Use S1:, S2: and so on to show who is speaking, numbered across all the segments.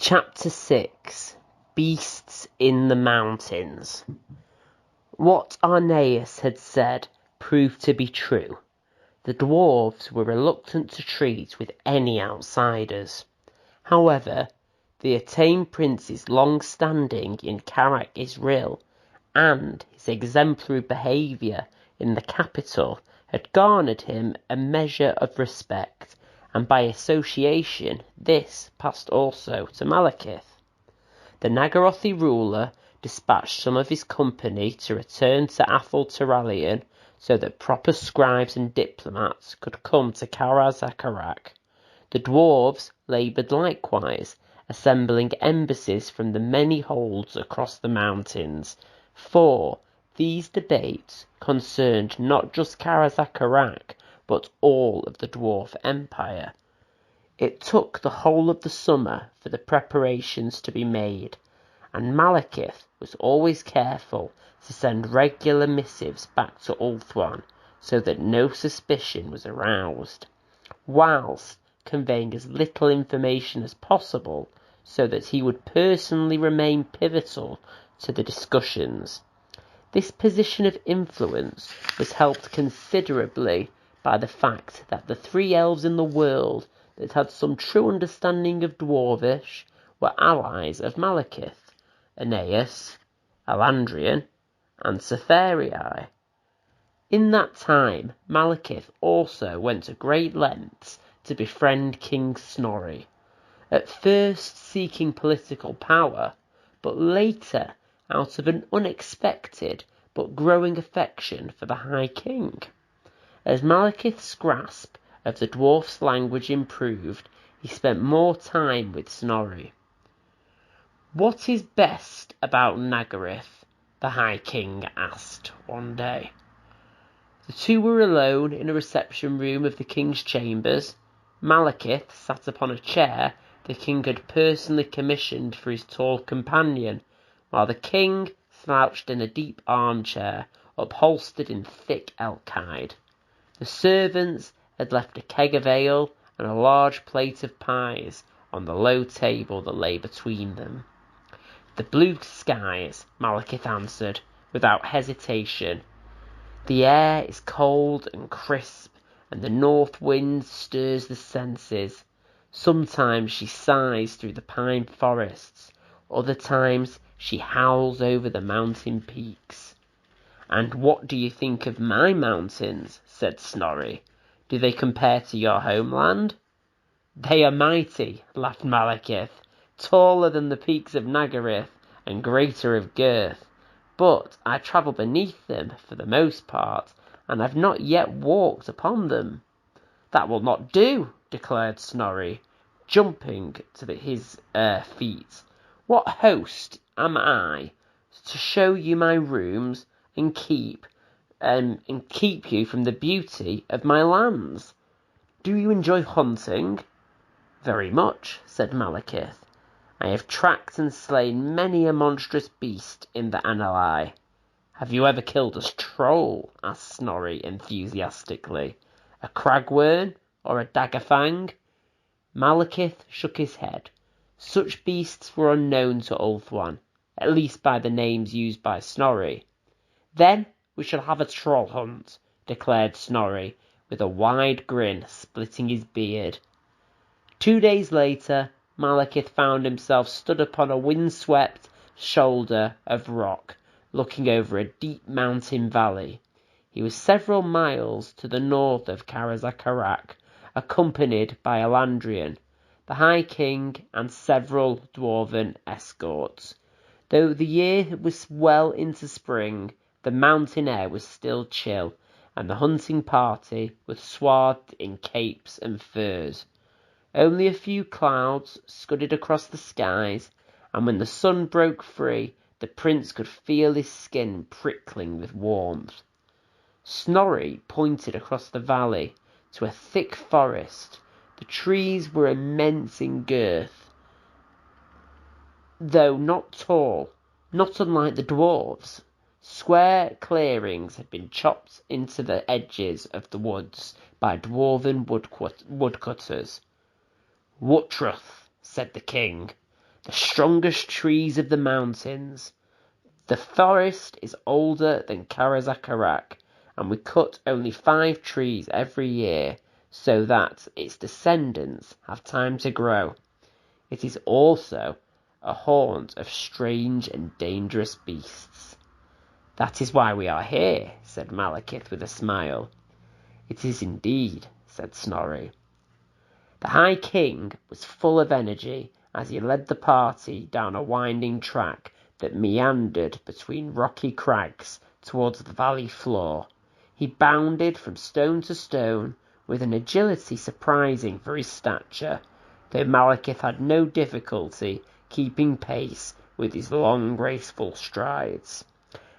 S1: Chapter 6 Beasts in the Mountains. What Arneus had said proved to be true. The dwarves were reluctant to treat with any outsiders. However, the Attain Prince's long standing in Karak Israel and his exemplary behaviour in the capital had garnered him a measure of respect, and by association this passed also to Malekith. The Nagarothi ruler dispatched some of his company to return to Athol Terralion so that proper scribes and diplomats could come to Karazakarak. The dwarves laboured likewise, assembling embassies from the many holds across the mountains, for these debates concerned not just Karazakarak, but all of the dwarf empire. It took the whole of the summer for the preparations to be made, and Malekith was always careful to send regular missives back to Ulthuan so that no suspicion was aroused, whilst conveying as little information as possible so that he would personally remain pivotal to the discussions. This position of influence was helped considerably by the fact that the three elves in the world that had some true understanding of Dwarvish were allies of Malekith: Aeneas, Alandrian, and Cytherii. In that time, Malekith also went to great lengths to befriend King Snorri, at first seeking political power, but later out of an unexpected but growing affection for the High King. As Malekith's grasp of the dwarf's language improved, he spent more time with Snorri. "What is best about Nagaroth?" the High King asked one day. The two were alone in a reception room of the king's chambers. Malekith sat upon a chair the king had personally commissioned for his tall companion, while the king slouched in a deep armchair, upholstered in thick elk hide. The servants had left a keg of ale and a large plate of pies on the low table that lay between them. "The blue skies," Malekith answered, without hesitation. "The air is cold and crisp, and the north wind stirs the senses. Sometimes she sighs through the pine forests, other times she howls over the mountain peaks." "And what do you think of my mountains?" said Snorri. "Do they compare to your homeland?" "They are mighty," laughed Malekith, "taller than the peaks of Nagaroth and greater of girth. But I travel beneath them for the most part, and I've not yet walked upon them." "That will not do," declared Snorri, jumping to his feet. "What host am I to show you my rooms and keep you from the beauty of my lands? Do you enjoy hunting?" "Very much," said Malekith. "I have tracked and slain many a monstrous beast in the Annali." "Have you ever killed a troll?" asked Snorri enthusiastically. "A cragworm or a daggerfang?" Malekith shook his head. Such beasts were unknown to Ulthuan, at least by the names used by Snorri. "Then we shall have a troll hunt," declared Snorri, with a wide grin splitting his beard. 2 days later, Malekith found himself stood upon a wind-swept shoulder of rock, looking over a deep mountain valley. He was several miles to the north of Karazakarak, accompanied by Alandrian, the High King, and several dwarven escorts. Though the year was well into spring, the mountain air was still chill, and the hunting party was swathed in capes and furs. Only a few clouds scudded across the skies, and when the sun broke free, the prince could feel his skin prickling with warmth. Snorri pointed across the valley to a thick forest. The trees were immense in girth, though not tall, not unlike the dwarves. Square clearings had been chopped into the edges of the woods by dwarven woodcutters. "Wutruth," said the king, the strongest trees of the mountains. The forest is older than Karazakarak, and we cut only 5 trees every year so that its descendants have time to grow. It is also a haunt of strange and dangerous beasts. That is why we are here, said Malekith with a smile. It is indeed, said Snorri. The High King was full of energy as he led the party down a winding track that meandered between rocky crags towards the valley floor. He bounded from stone to stone with an agility surprising for his stature, though Malekith had no difficulty keeping pace with his long, graceful strides.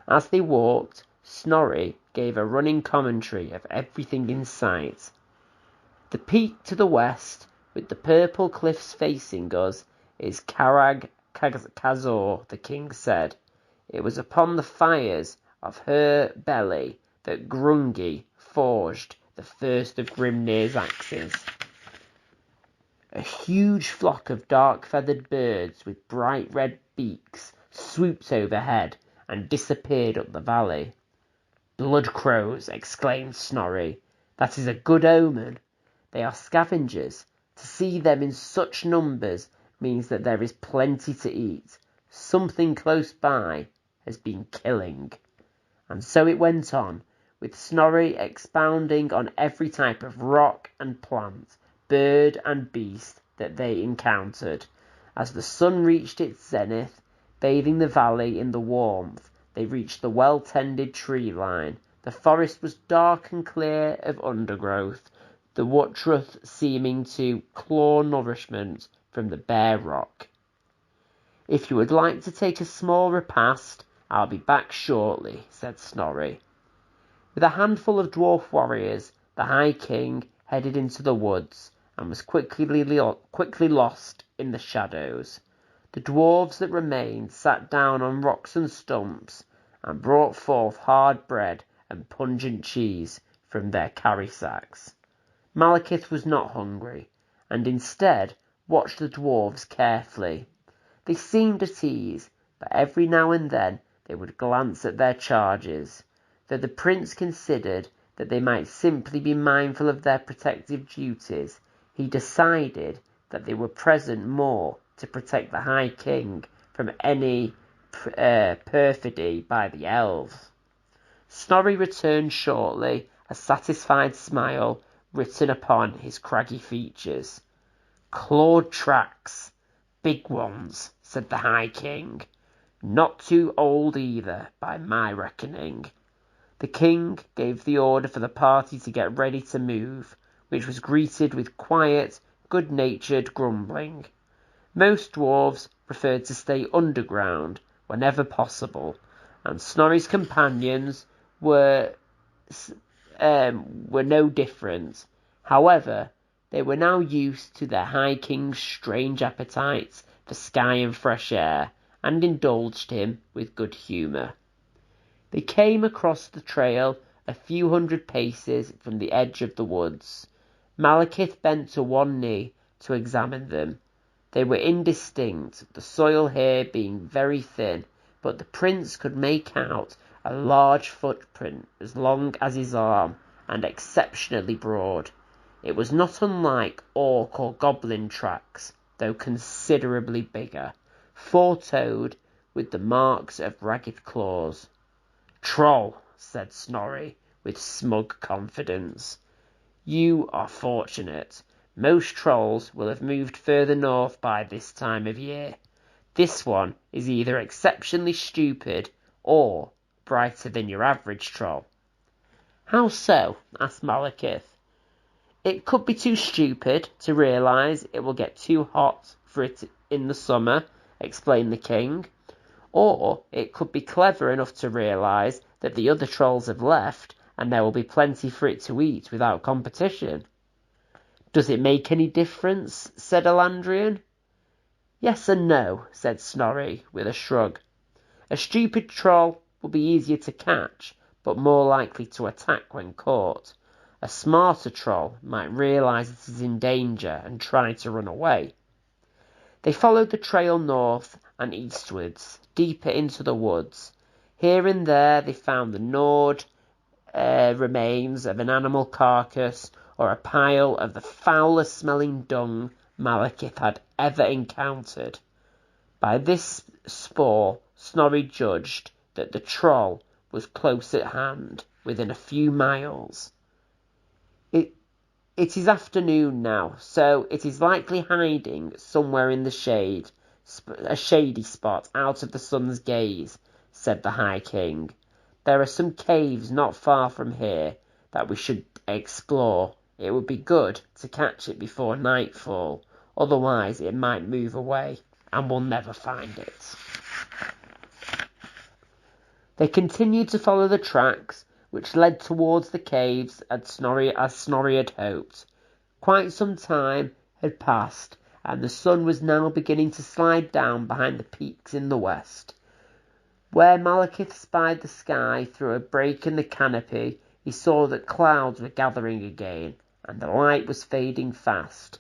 S1: As they walked, Snorri gave a running commentary of everything in sight. The peak to the west, with the purple cliffs facing us, is Carag Kazor, the king said. It was upon the fires of her belly that Grungi forged the first of Grimnir's axes. A huge flock of dark-feathered birds with bright red beaks swooped overhead and disappeared up the valley. Blood crows, exclaimed Snorri. That is a good omen. They are scavengers. To see them in such numbers means that there is plenty to eat. Something close by has been killing. And so it went on, with Snorri expounding on every type of rock and plant, bird and beast that they encountered. As the sun reached its zenith, bathing the valley in the warmth, they reached the well-tended tree line. The forest was dark and clear of undergrowth, the Wutruth seeming to claw nourishment from the bare rock. If you would like to take a small repast, I'll be back shortly, said Snorri. With a handful of dwarf warriors, the High King headed into the woods and was quickly lost in the shadows. The dwarves that remained sat down on rocks and stumps and brought forth hard bread and pungent cheese from their carry sacks. Malekith was not hungry, and instead watched the dwarves carefully. They seemed at ease, but every now and then they would glance at their charges. Though the prince considered that they might simply be mindful of their protective duties, he decided that they were present more to protect the High King from any perfidy by the elves. Snorri returned shortly, a satisfied smile written upon his craggy features. Clawed tracks, big ones, said the High King. Not too old either, by my reckoning. The king gave the order for the party to get ready to move, which was greeted with quiet, good-natured grumbling. Most dwarves preferred to stay underground whenever possible, and Snorri's companions were no different. However, they were now used to their High King's strange appetites for sky and fresh air, and indulged him with good humour. They came across the trail a few hundred paces from the edge of the woods. Malekith bent to one knee to examine them. They were indistinct, the soil here being very thin, but the prince could make out a large footprint as long as his arm and exceptionally broad. It was not unlike orc or goblin tracks, though considerably bigger, four-toed with the marks of ragged claws. Troll, said Snorri with smug confidence. You are fortunate. Most trolls will have moved further north by this time of year. This one is either exceptionally stupid or brighter than your average troll. How so? Asked Malekith. It could be too stupid to realise it will get too hot for it in the summer, explained the king. Or it could be clever enough to realise that the other trolls have left and there will be plenty for it to eat without competition. Does it make any difference? Said Elandrian. Yes and no, said Snorri with a shrug. A stupid troll will be easier to catch, but more likely to attack when caught. A smarter troll might realise it is in danger and try to run away. They followed the trail north and eastwards, deeper into the woods. Here and there they found the gnawed remains of an animal carcass or a pile of the foulest smelling dung Malekith had ever encountered. By this spoor, Snorri judged that the troll was close at hand, within a few miles. It is afternoon now, so it is likely hiding somewhere in the shade, a shady spot out of the sun's gaze, said the High King. There are some caves not far from here that we should explore. It would be good to catch it before nightfall, otherwise it might move away, and we'll never find it. They continued to follow the tracks, which led towards the caves as Snorri had hoped. Quite some time had passed, and the sun was now beginning to slide down behind the peaks in the west. Where Malekith spied the sky through a break in the canopy, he saw that clouds were gathering again, and the light was fading fast.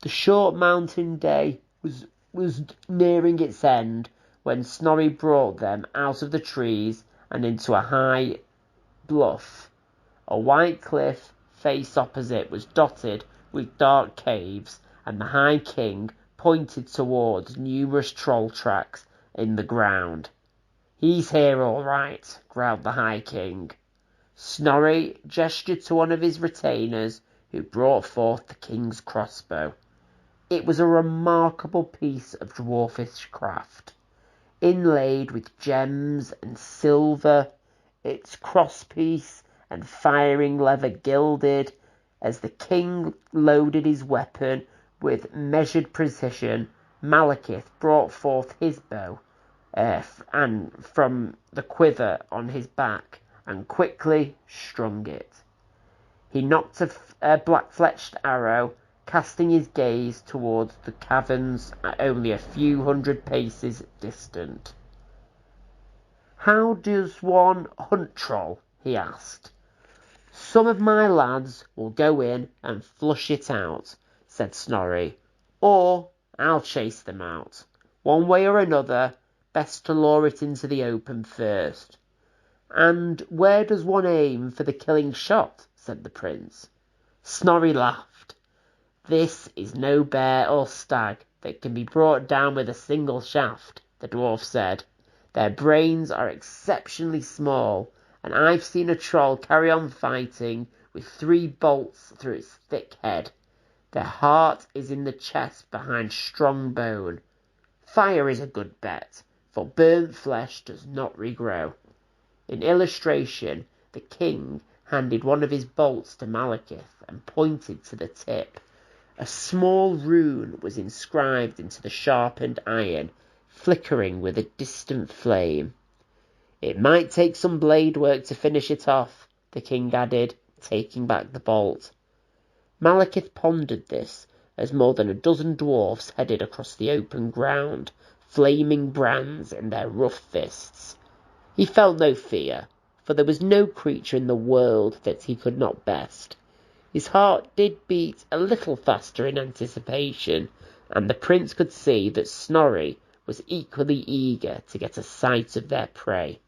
S1: The short mountain day was nearing its end when Snorri brought them out of the trees and into a high bluff. A white cliff face opposite was dotted with dark caves, and the High King pointed towards numerous troll tracks in the ground. "He's here all right," growled the High King. Snorri gestured to one of his retainers, who brought forth the king's crossbow. It was a remarkable piece of dwarfish craft. Inlaid with gems and silver, its crosspiece and firing lever gilded. As the king loaded his weapon with measured precision, Malekith brought forth his bow and from the quiver on his back and quickly strung it. He nocked a black-fletched arrow, casting his gaze towards the caverns only a few hundred paces distant. "How does one hunt troll?" he asked. "Some of my lads will go in and flush it out," said Snorri, "or I'll chase them out. One way or another, best to lure it into the open first." "And where does one aim for the killing shot?" said the prince. Snorri laughed. "This is no bear or stag that can be brought down with a single shaft," the dwarf said. "Their brains are exceptionally small, and I've seen a troll carry on fighting with 3 bolts through its thick head. Their heart is in the chest behind strong bone. Fire is a good bet, for burnt flesh does not regrow." In illustration, the king handed one of his bolts to Malekith and pointed to the tip. A small rune was inscribed into the sharpened iron, flickering with a distant flame. "It might take some blade work to finish it off," the king added, taking back the bolt. Malekith pondered this as more than a dozen dwarfs headed across the open ground, flaming brands in their rough fists. He felt no fear, for there was no creature in the world that he could not best. His heart did beat a little faster in anticipation, and the prince could see that Snorri was equally eager to get a sight of their prey.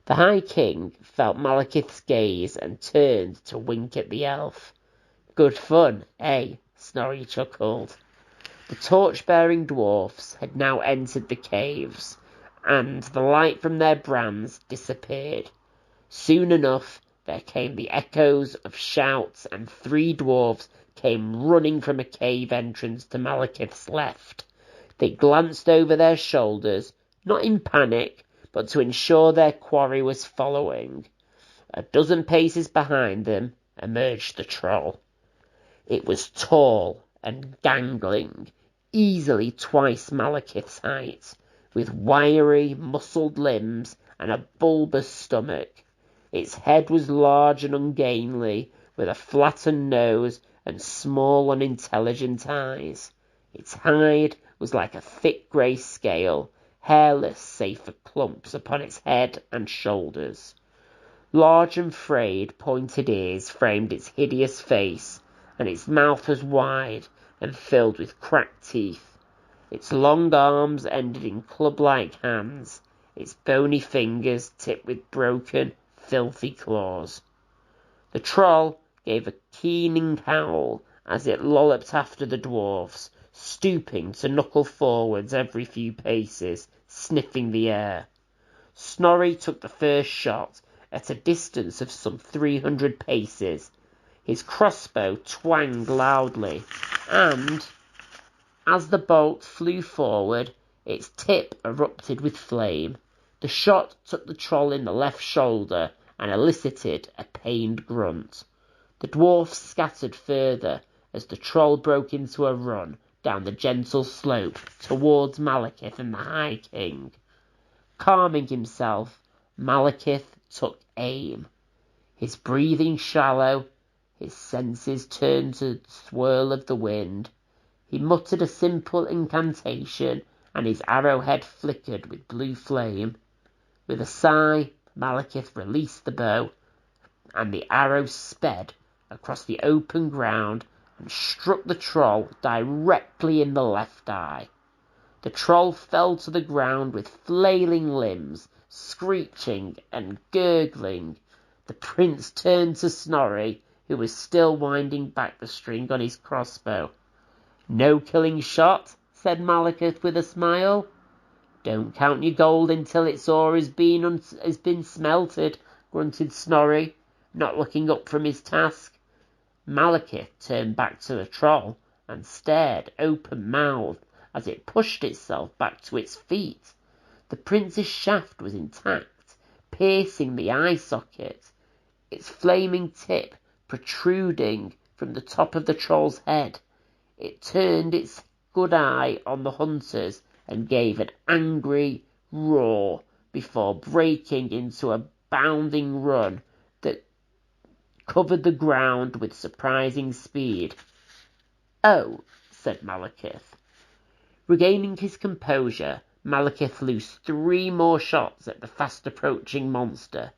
S1: The High King felt Malekith's gaze and turned to wink at the elf. "Good fun, eh?" Snorri chuckled. The torch-bearing dwarfs had now entered the caves, and the light from their brands disappeared. Soon enough there came the echoes of shouts, and 3 dwarfs came running from a cave entrance to Malekith's left. They glanced over their shoulders, not in panic, but to ensure their quarry was following. A dozen paces behind them emerged the troll. It was tall and gangling, easily twice Malekith's height, with wiry, muscled limbs and a bulbous stomach. Its head was large and ungainly, with a flattened nose and small, unintelligent eyes. Its hide was like a thick grey scale, hairless save for clumps upon its head and shoulders. Large and frayed, pointed ears framed its hideous face, and its mouth was wide and filled with cracked teeth. Its long arms ended in club-like hands, its bony fingers tipped with broken, filthy claws. The troll gave a keening howl as it lolloped after the dwarfs, stooping to knuckle forwards every few paces, sniffing the air. Snorri took the first shot at a distance of some 300 paces. His crossbow twanged loudly, and as the bolt flew forward, its tip erupted with flame. The shot took the troll in the left shoulder and elicited a pained grunt. The dwarfs scattered further as the troll broke into a run down the gentle slope towards Malekith and the High King. Calming himself, Malekith took aim. His breathing shallow, his senses turned to the swirl of the wind. He muttered a simple incantation, and his arrowhead flickered with blue flame. With a sigh, Malekith released the bow, and the arrow sped across the open ground and struck the troll directly in the left eye. The troll fell to the ground with flailing limbs, screeching and gurgling. The prince turned to Snorri, who was still winding back the string on his crossbow. "No killing shot," said Malekith with a smile. "Don't count your gold until its ore has been smelted," grunted Snorri, not looking up from his task. Malekith turned back to the troll and stared open-mouthed as it pushed itself back to its feet. The prince's shaft was intact, piercing the eye socket, its flaming tip protruding from the top of the troll's head. It turned its good eye on the hunters and gave an angry roar before breaking into a bounding run that covered the ground with surprising speed. "Oh," said Malekith. Regaining his composure, Malekith loosed 3 more shots at the fast-approaching monster,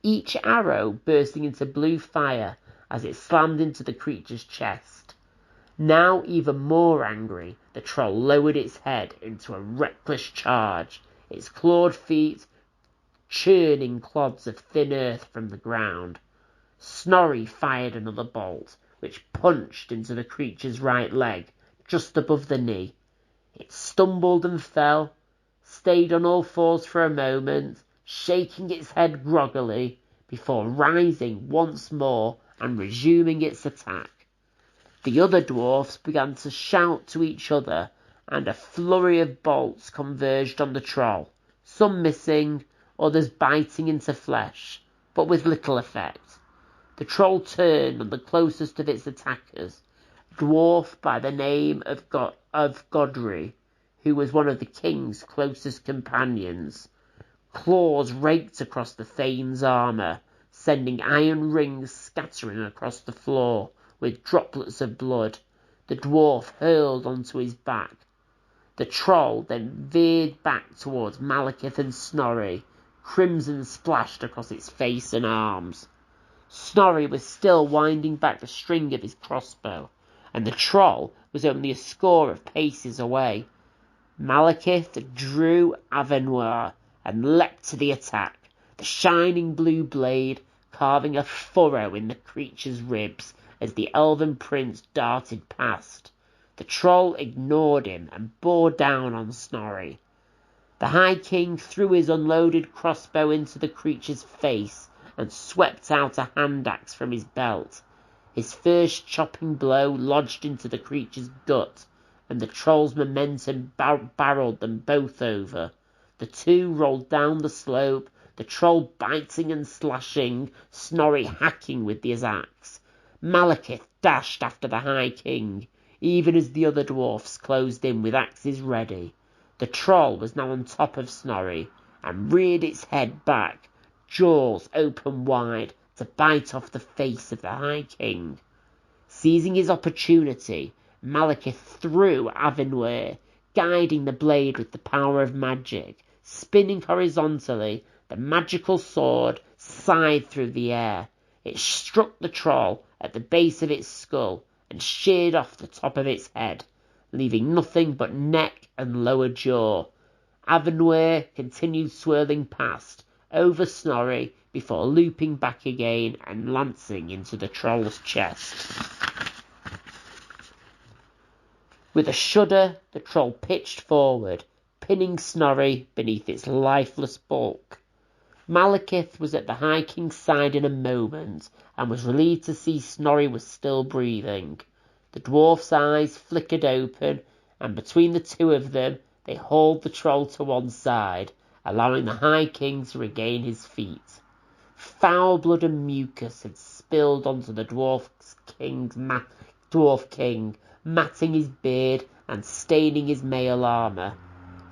S1: each arrow bursting into blue fire as it slammed into the creature's chest. Now even more angry, the troll lowered its head into a reckless charge, its clawed feet churning clods of thin earth from the ground. Snorri fired another bolt, which punched into the creature's right leg, just above the knee. It stumbled and fell, stayed on all fours for a moment, shaking its head groggily, before rising once more and resuming its attack. The other dwarfs began to shout to each other, and a flurry of bolts converged on the troll, some missing, others biting into flesh, but with little effect. The troll turned on the closest of its attackers, a dwarf by the name of Godry, who was one of the king's closest companions. Claws raked across the Thane's armour, sending iron rings scattering across the floor with droplets of blood. The dwarf hurled onto his back. The troll then veered back towards Malekith and Snorri, crimson splashed across its face and arms. Snorri was still winding back the string of his crossbow, and the troll was only a score of paces away. Malekith drew Avenir and leapt to the attack, the shining blue blade carving a furrow in the creature's ribs as the elven prince darted past. The troll ignored him and bore down on Snorri. The High King threw his unloaded crossbow into the creature's face and swept out a hand axe from his belt. His first chopping blow lodged into the creature's gut, and the troll's momentum barreled them both over. The two rolled down the slope, the troll biting and slashing, Snorri hacking with his axe. Malekith dashed after the High King, even as the other dwarfs closed in with axes ready. The troll was now on top of Snorri, and reared its head back, jaws open wide, to bite off the face of the High King. Seizing his opportunity, Malekith threw Avenir, guiding the blade with the power of magic. Spinning horizontally, the magical sword sighed through the air. It struck the troll at the base of its skull and sheared off the top of its head. leaving nothing but neck and lower jaw. Avenware continued swirling past, over Snorri, before looping back again and lancing into the troll's chest. With a shudder, the troll pitched forward, pinning Snorri beneath its lifeless bulk. Malekith was at the High King's side in a moment, and was relieved to see Snorri was still breathing. The dwarf's eyes flickered open, and between the two of them, they hauled the troll to one side, allowing the High King to regain his feet. Foul blood and mucus had spilled onto the Dwarf King, matting his beard and staining his mail armour.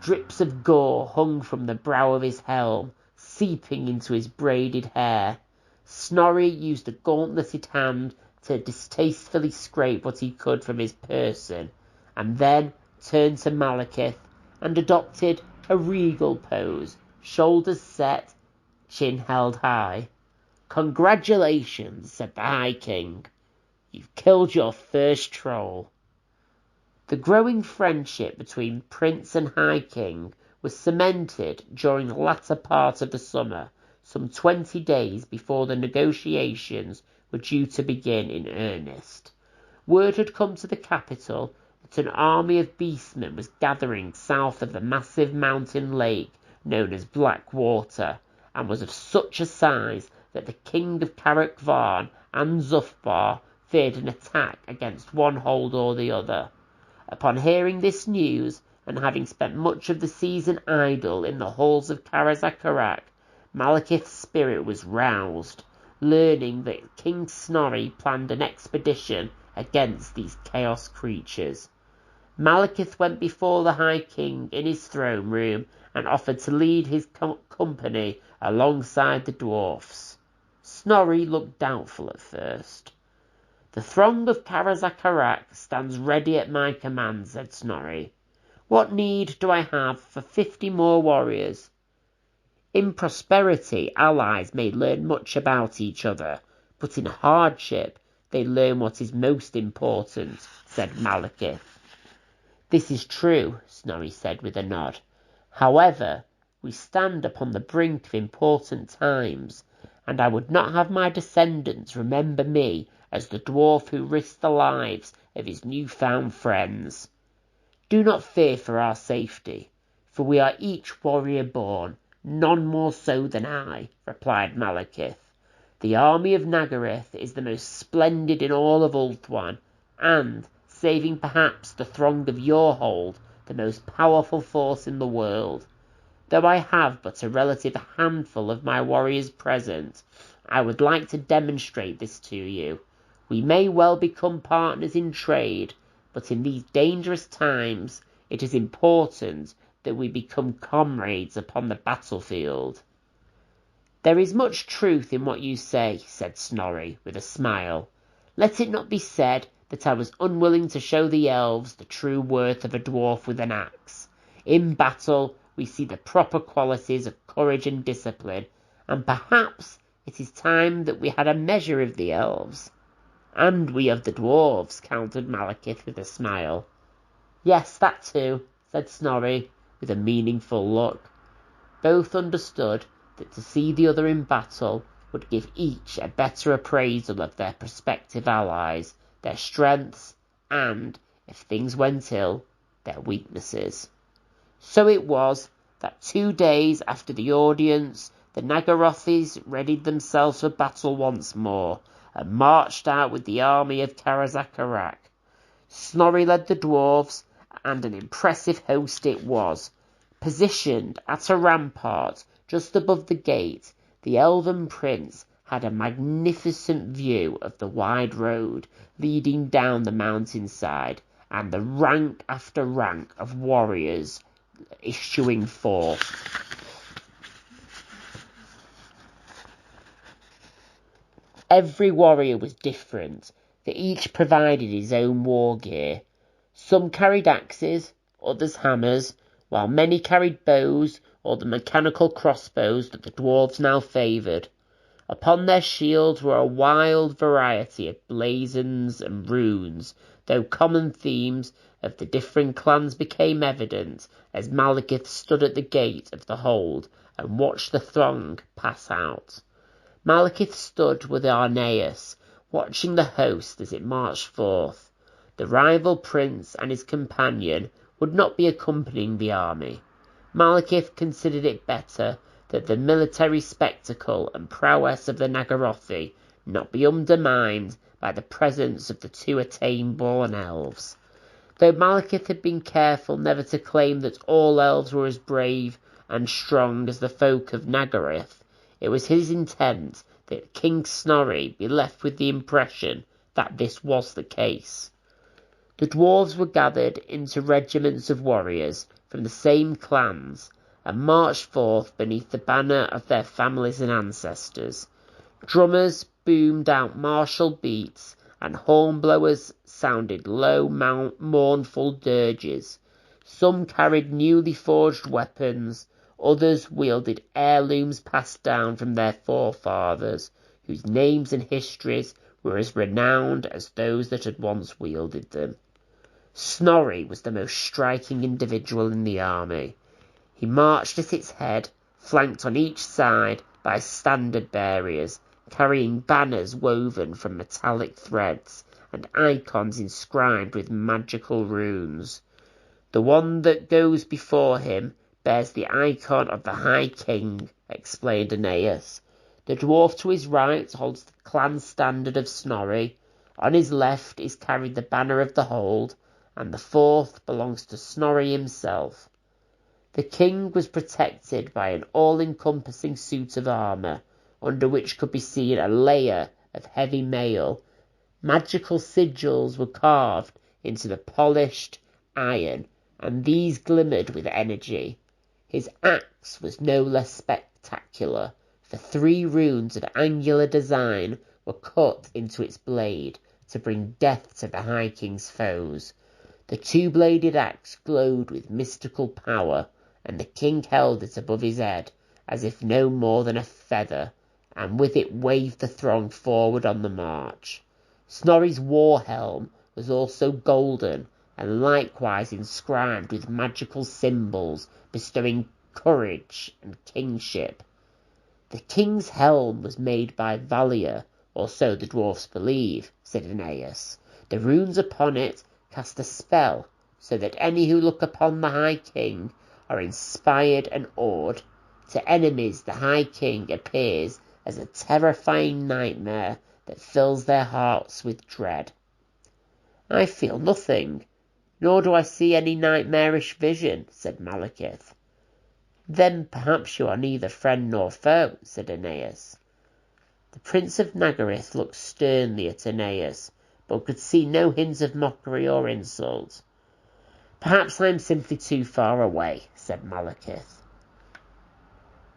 S1: Drips of gore hung from the brow of his helm, seeping into his braided hair. Snorri used a gauntleted hand to distastefully scrape what he could from his person, and then turned to Malekith and adopted a regal pose, shoulders set, chin held high. "Congratulations," said the High King. "You've killed your first troll." The growing friendship between Prince and High King was cemented during the latter part of the summer, some 20 days before the negotiations were due to begin in earnest. Word had come to the capital that an army of beastmen was gathering south of the massive mountain lake known as Blackwater, and was of such a size that the King of Carrickvarn and Zufbar feared an attack against one hold or the other. Upon hearing this news, and having spent much of the season idle in the halls of Karazakarak, Malekith's spirit was roused, learning that King Snorri planned an expedition against these chaos creatures. Malekith went before the High King in his throne room and offered to lead his company alongside the dwarfs. Snorri looked doubtful at first. "The throng of Karazakarak stands ready at my command," said Snorri. "What need do I have for 50 more warriors?" "In prosperity, allies may learn much about each other, but in hardship they learn what is most important," said Malekith. "This is true," Snorri said with a nod. "However, we stand upon the brink of important times, and I would not have my descendants remember me as the dwarf who risked the lives of his new-found friends. Do not fear for our safety, for we are each warrior born, none more so than I," replied Malekith. "The army of Nagaryth is the most splendid in all of Ulthuan, and, saving perhaps the throng of your hold, the most powerful force in the world. Though I have but a relative handful of my warriors present, I would like to demonstrate this to you. We may well become partners in trade, but in these dangerous times it is important that we become comrades upon the battlefield." "There is much truth in what you say," said Snorri with a smile. "Let it not be said that I was unwilling to show the elves the true worth of a dwarf with an axe. In battle we see the proper qualities of courage and discipline, and perhaps it is time that we had a measure of the elves." "And we of the dwarves," countered Malekith with a smile. "Yes, that too," said Snorri with a meaningful look. Both understood that to see the other in battle would give each a better appraisal of their prospective allies, their strengths, and, if things went ill, their weaknesses. So it was that 2 days after the audience, the Nagarothis readied themselves for battle once more, and marched out with the army of Karazakarak. Snorri led the dwarves, and an impressive host it was. Positioned at a rampart just above the gate, the elven prince had a magnificent view of the wide road leading down the mountainside, and the rank after rank of warriors issuing forth. Every warrior was different, for each provided his own war gear. Some carried axes, others hammers, while many carried bows or the mechanical crossbows that the dwarves now favoured. Upon their shields were a wild variety of blazons and runes though common themes of the different clans became evident as Malekith stood at the gate of the hold and watched the throng pass out. Malekith stood with Arneas, watching the host as it marched forth. The rival prince and his companion would not be accompanying the army. Malekith considered it better that the military spectacle and prowess of the Nagarothi not be undermined by the presence of the two Attain-born elves. Though Malekith had been careful never to claim that all elves were as brave and strong as the folk of Nagaroth, it was his intent that King Snorri be left with the impression that this was the case. The dwarves were gathered into regiments of warriors from the same clans and marched forth beneath the banner of their families and ancestors. Drummers boomed out martial beats, and hornblowers sounded low, mournful dirges. Some carried newly forged weapons, others wielded heirlooms passed down from their forefathers, whose names and histories were as renowned as those that had once wielded them. Snorri was the most striking individual in the army. He marched at its head, flanked on each side by standard-bearers, carrying banners woven from metallic threads and icons inscribed with magical runes. The one that goes before him bears the icon of the High King, explained Aeneas. The dwarf to his right holds the clan standard of Snorri. On his left is carried the banner of the hold, and the fourth belongs to Snorri himself. The king was protected by an all-encompassing suit of armour, under which could be seen a layer of heavy mail. Magical sigils were carved into the polished iron, and these glimmered with energy. His axe was no less spectacular, for 3 runes of angular design were cut into its blade to bring death to the High King's foes. The 2-bladed axe glowed with mystical power, and the king held it above his head, as if no more than a feather, and with it waved the throng forward on the march. Snorri's war helm was also golden, and likewise inscribed with magical symbols bestowing courage and kingship. The king's helm was made by Valia, or so the dwarfs believe, said Aeneas. The runes upon it cast a spell, so that any who look upon the High King are inspired and awed. To enemies the High King appears as a terrifying nightmare that fills their hearts with dread. I feel nothing, nor do I see any nightmarish vision, said Malekith. Then perhaps you are neither friend nor foe, said Aeneas. The Prince of Nagaroth looked sternly at Aeneas, but could see no hint of mockery or insult. Perhaps I am simply too far away, said Malekith.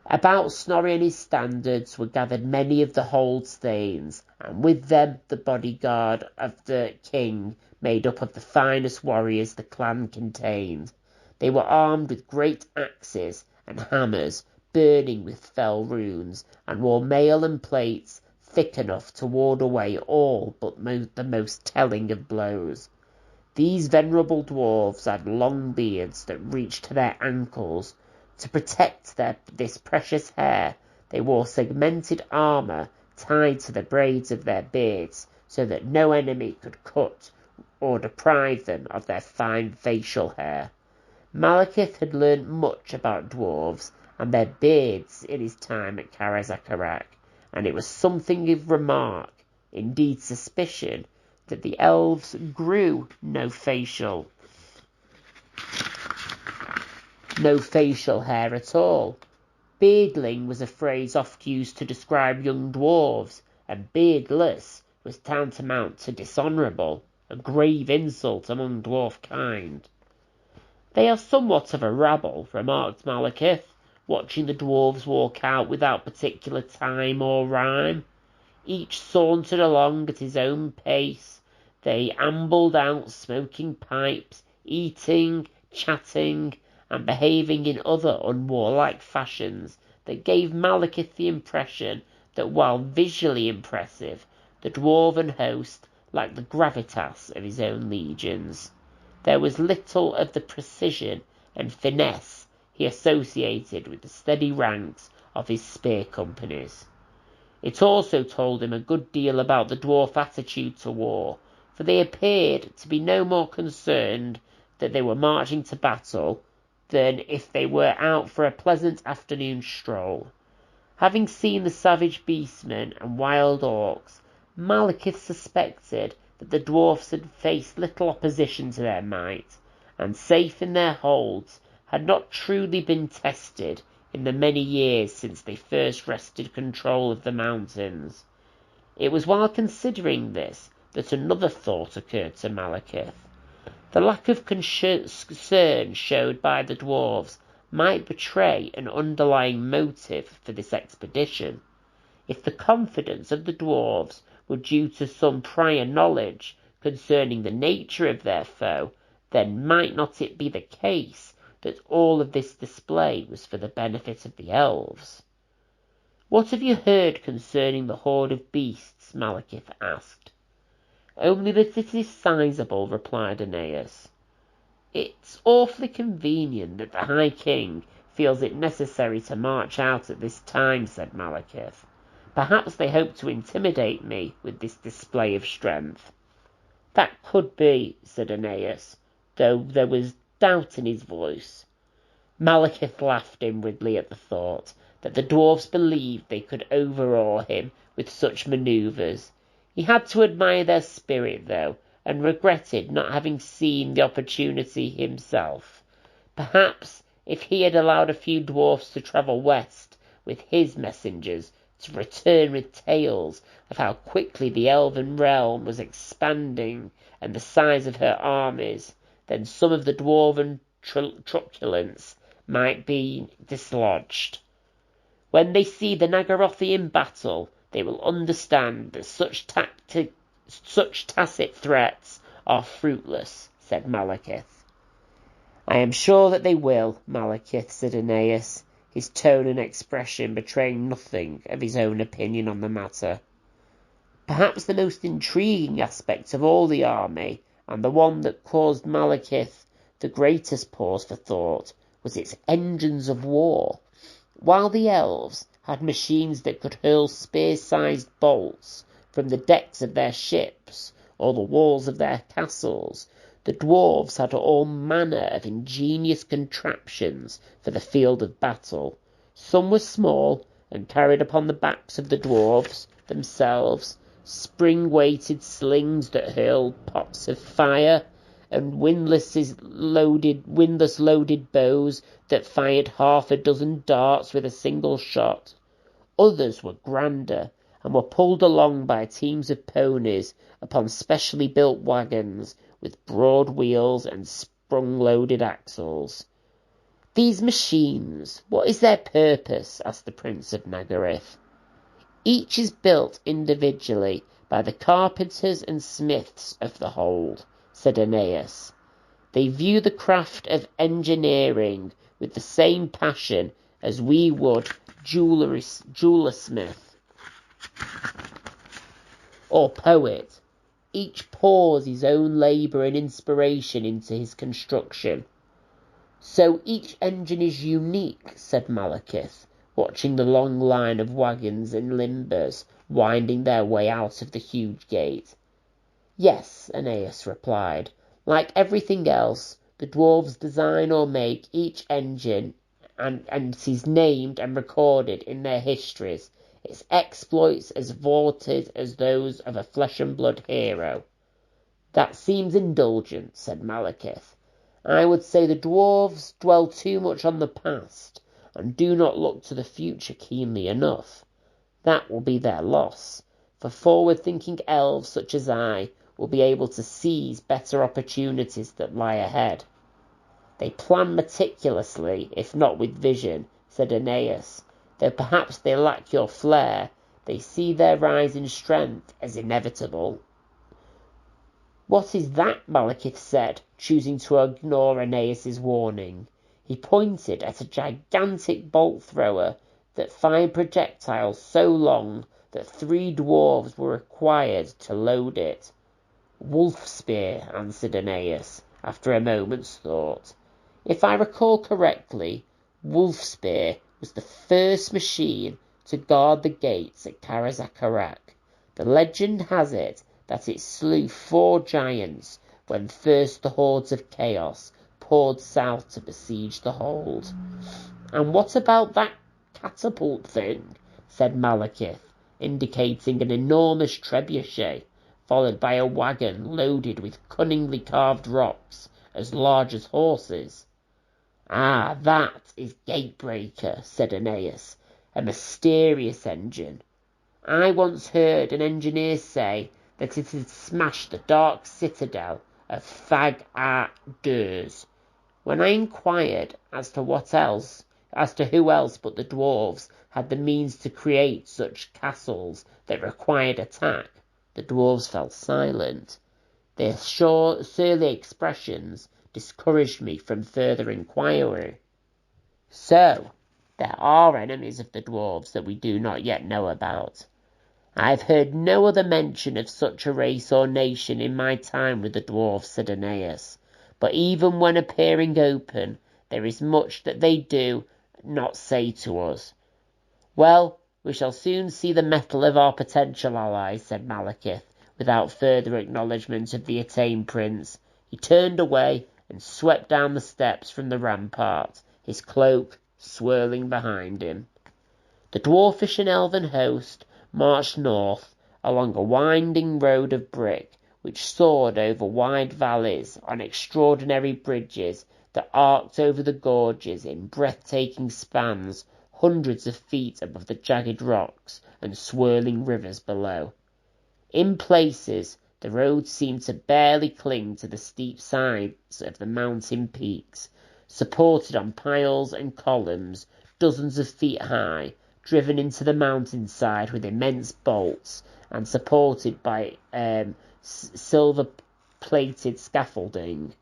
S1: About Snorri and his standards were gathered many of the hold's thanes, and with them the bodyguard of the king, made up of the finest warriors the clan contained. They were armed with great axes and hammers, burning with fell runes, and wore mail and plates thick enough to ward away all but the most telling of blows. These venerable dwarves had long beards that reached to their ankles. To protect this precious hair, they wore segmented armour tied to the braids of their beards, so that no enemy could cut or deprive them of their fine facial hair. Malekith had learnt much about dwarves and their beards in his time at Karazakarak, and it was something of remark, indeed suspicion, that the elves grew no facial hair at all. Beardling was a phrase oft used to describe young dwarves, and beardless was tantamount to dishonourable, a grave insult among dwarf kind. They are somewhat of a rabble, remarked Malekith, watching the dwarves walk out without particular time or rhyme. Each sauntered along at his own pace. They ambled out smoking pipes, eating, chatting, and behaving in other unwarlike fashions that gave Malekith the impression that while visually impressive, the dwarven host like the gravitas of his own legions. There was little of the precision and finesse he associated with the steady ranks of his spear companies. It also told him a good deal about the dwarf attitude to war, for they appeared to be no more concerned that they were marching to battle than if they were out for a pleasant afternoon stroll. Having seen the savage beastmen and wild orcs, Malekith suspected that the dwarfs had faced little opposition to their might, and safe in their holds, had not truly been tested in the many years since they first wrested control of the mountains. It was while considering this that another thought occurred to Malekith. The lack of concern showed by the dwarves might betray an underlying motive for this expedition. If the confidence of the dwarves were due to some prior knowledge concerning the nature of their foe, then might not it be the case that all of this display was for the benefit of the elves? "What have you heard concerning the horde of beasts?" Malekith asked. "Only that it is sizable," replied Aeneas. "It's awfully convenient that the High King feels it necessary to march out at this time," said Malekith. "Perhaps they hope to intimidate me with this display of strength." "That could be," said Aeneas, though there was doubt in his voice. Malekith laughed inwardly at the thought that the dwarfs believed they could overawe him with such manoeuvres. He had to admire their spirit, though, and regretted not having seen the opportunity himself. Perhaps if he had allowed a few dwarfs to travel west with his messengers, to return with tales of how quickly the elven realm was expanding and the size of her armies, then some of the dwarven truculence might be dislodged. When they see the Nagarothi in battle, they will understand that such tacit threats are fruitless," said Malekith. "I am sure that they will, Malekith," said Aeneas, his tone and expression betraying nothing of his own opinion on the matter. Perhaps the most intriguing aspect of all the army, and the one that caused Malekith the greatest pause for thought, was its engines of war. While the elves had machines that could hurl spear-sized bolts from the decks of their ships or the walls of their castles, the dwarves had all manner of ingenious contraptions for the field of battle. Some were small, and carried upon the backs of the dwarves themselves, spring-weighted slings that hurled pots of fire, and windlass loaded bows that fired half a dozen darts with a single shot. Others were grander, and were pulled along by teams of ponies upon specially built wagons with broad wheels and sprung-loaded axles. "These machines, what is their purpose?" asked the Prince of Nagaroth. "Each is built individually by the carpenters and smiths of the hold," said Aeneas. "They view the craft of engineering with the same passion as we would jeweler-smith or poet. Each pours his own labour and inspiration into his construction." "So each engine is unique," said Malekith, watching the long line of wagons and limbers winding their way out of the huge gate. "Yes," Aeneas replied. "Like everything else, the dwarves design or make each engine, and it is named and recorded in their histories, its exploits as vaunted as those of a flesh-and-blood hero." "That seems indulgent," said Malekith. "I would say the dwarves dwell too much on the past, and do not look to the future keenly enough. That will be their loss, for forward-thinking elves such as I will be able to seize better opportunities that lie ahead." "They plan meticulously, if not with vision," said Aeneas. "Though perhaps they lack your flair, they see their rise in strength as inevitable." "What is that?" Malekith said, choosing to ignore Aeneas's warning. He pointed at a gigantic bolt-thrower that fired projectiles so long that 3 dwarves were required to load it. Wolf spear, answered Aeneas, after a moment's thought. If I recall correctly, wolf spear was the first machine to guard the gates at Karazakarak. The legend has it that it slew 4 giants when first the hordes of chaos poured south to besiege the hold. And what about that catapult thing? Said Malekith, indicating an enormous trebuchet, followed by a wagon loaded with cunningly carved rocks as large as horses. Ah, that is Gatebreaker, said Aeneas, a mysterious engine. I once heard an engineer say that it had smashed the dark citadel of Thag-a-Durs. When I inquired as to who else but the dwarves had the means to create such castles that required attack, the dwarves fell silent. Their surly expressions discouraged me from further inquiry. So, there are enemies of the dwarves that we do not yet know about. I have heard no other mention of such a race or nation in my time with the dwarves, said Aeneas. But even when appearing open, there is much that they do not say to us. Well, we shall soon see the mettle of our potential allies, said Malekith, without further acknowledgment of the Attain prince. He turned away and swept down the steps from the rampart, his cloak swirling behind him. The dwarfish and elven host marched north along a winding road of brick, which soared over wide valleys on extraordinary bridges that arced over the gorges in breathtaking spans hundreds of feet above the jagged rocks and swirling rivers below. In places, the road seemed to barely cling to the steep sides of the mountain peaks, supported on piles and columns dozens of feet high, driven into the mountainside with immense bolts, and supported by silver-plated scaffolding.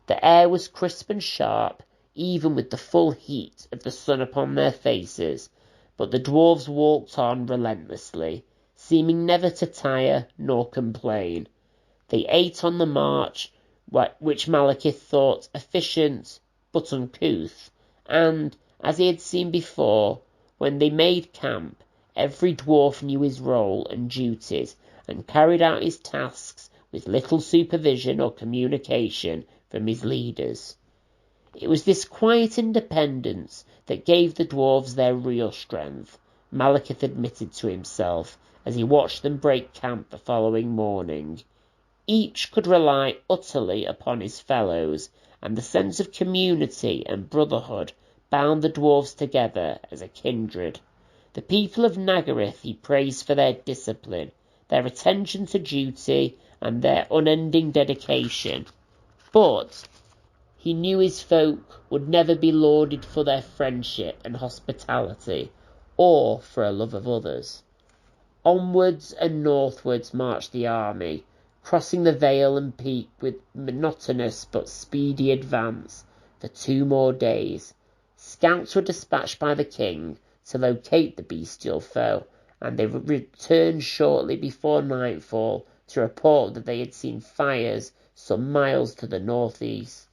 S1: The air was crisp and sharp, even with the full heat of the sun upon their faces, but the dwarves walked on relentlessly, seeming never to tire nor complain. They ate on the march, which Malekith thought efficient but uncouth, and, as he had seen before, when they made camp, every dwarf knew his role and duties, and carried out his tasks with little supervision or communication from his leaders. It was this quiet independence that gave the dwarves their real strength, Malekith admitted to himself, as he watched them break camp the following morning. Each could rely utterly upon his fellows, and the sense of community and brotherhood bound the dwarves together as a kindred. The people of Nagaryth he praised for their discipline, their attention to duty, and their unending dedication. But he knew his folk would never be lauded for their friendship and hospitality, or for a love of others. Onwards and northwards marched the army, crossing the vale and peak with monotonous but speedy advance for 2 more days. Scouts were dispatched by the king to locate the bestial foe, and they returned shortly before nightfall to report that they had seen fires some miles to the northeast.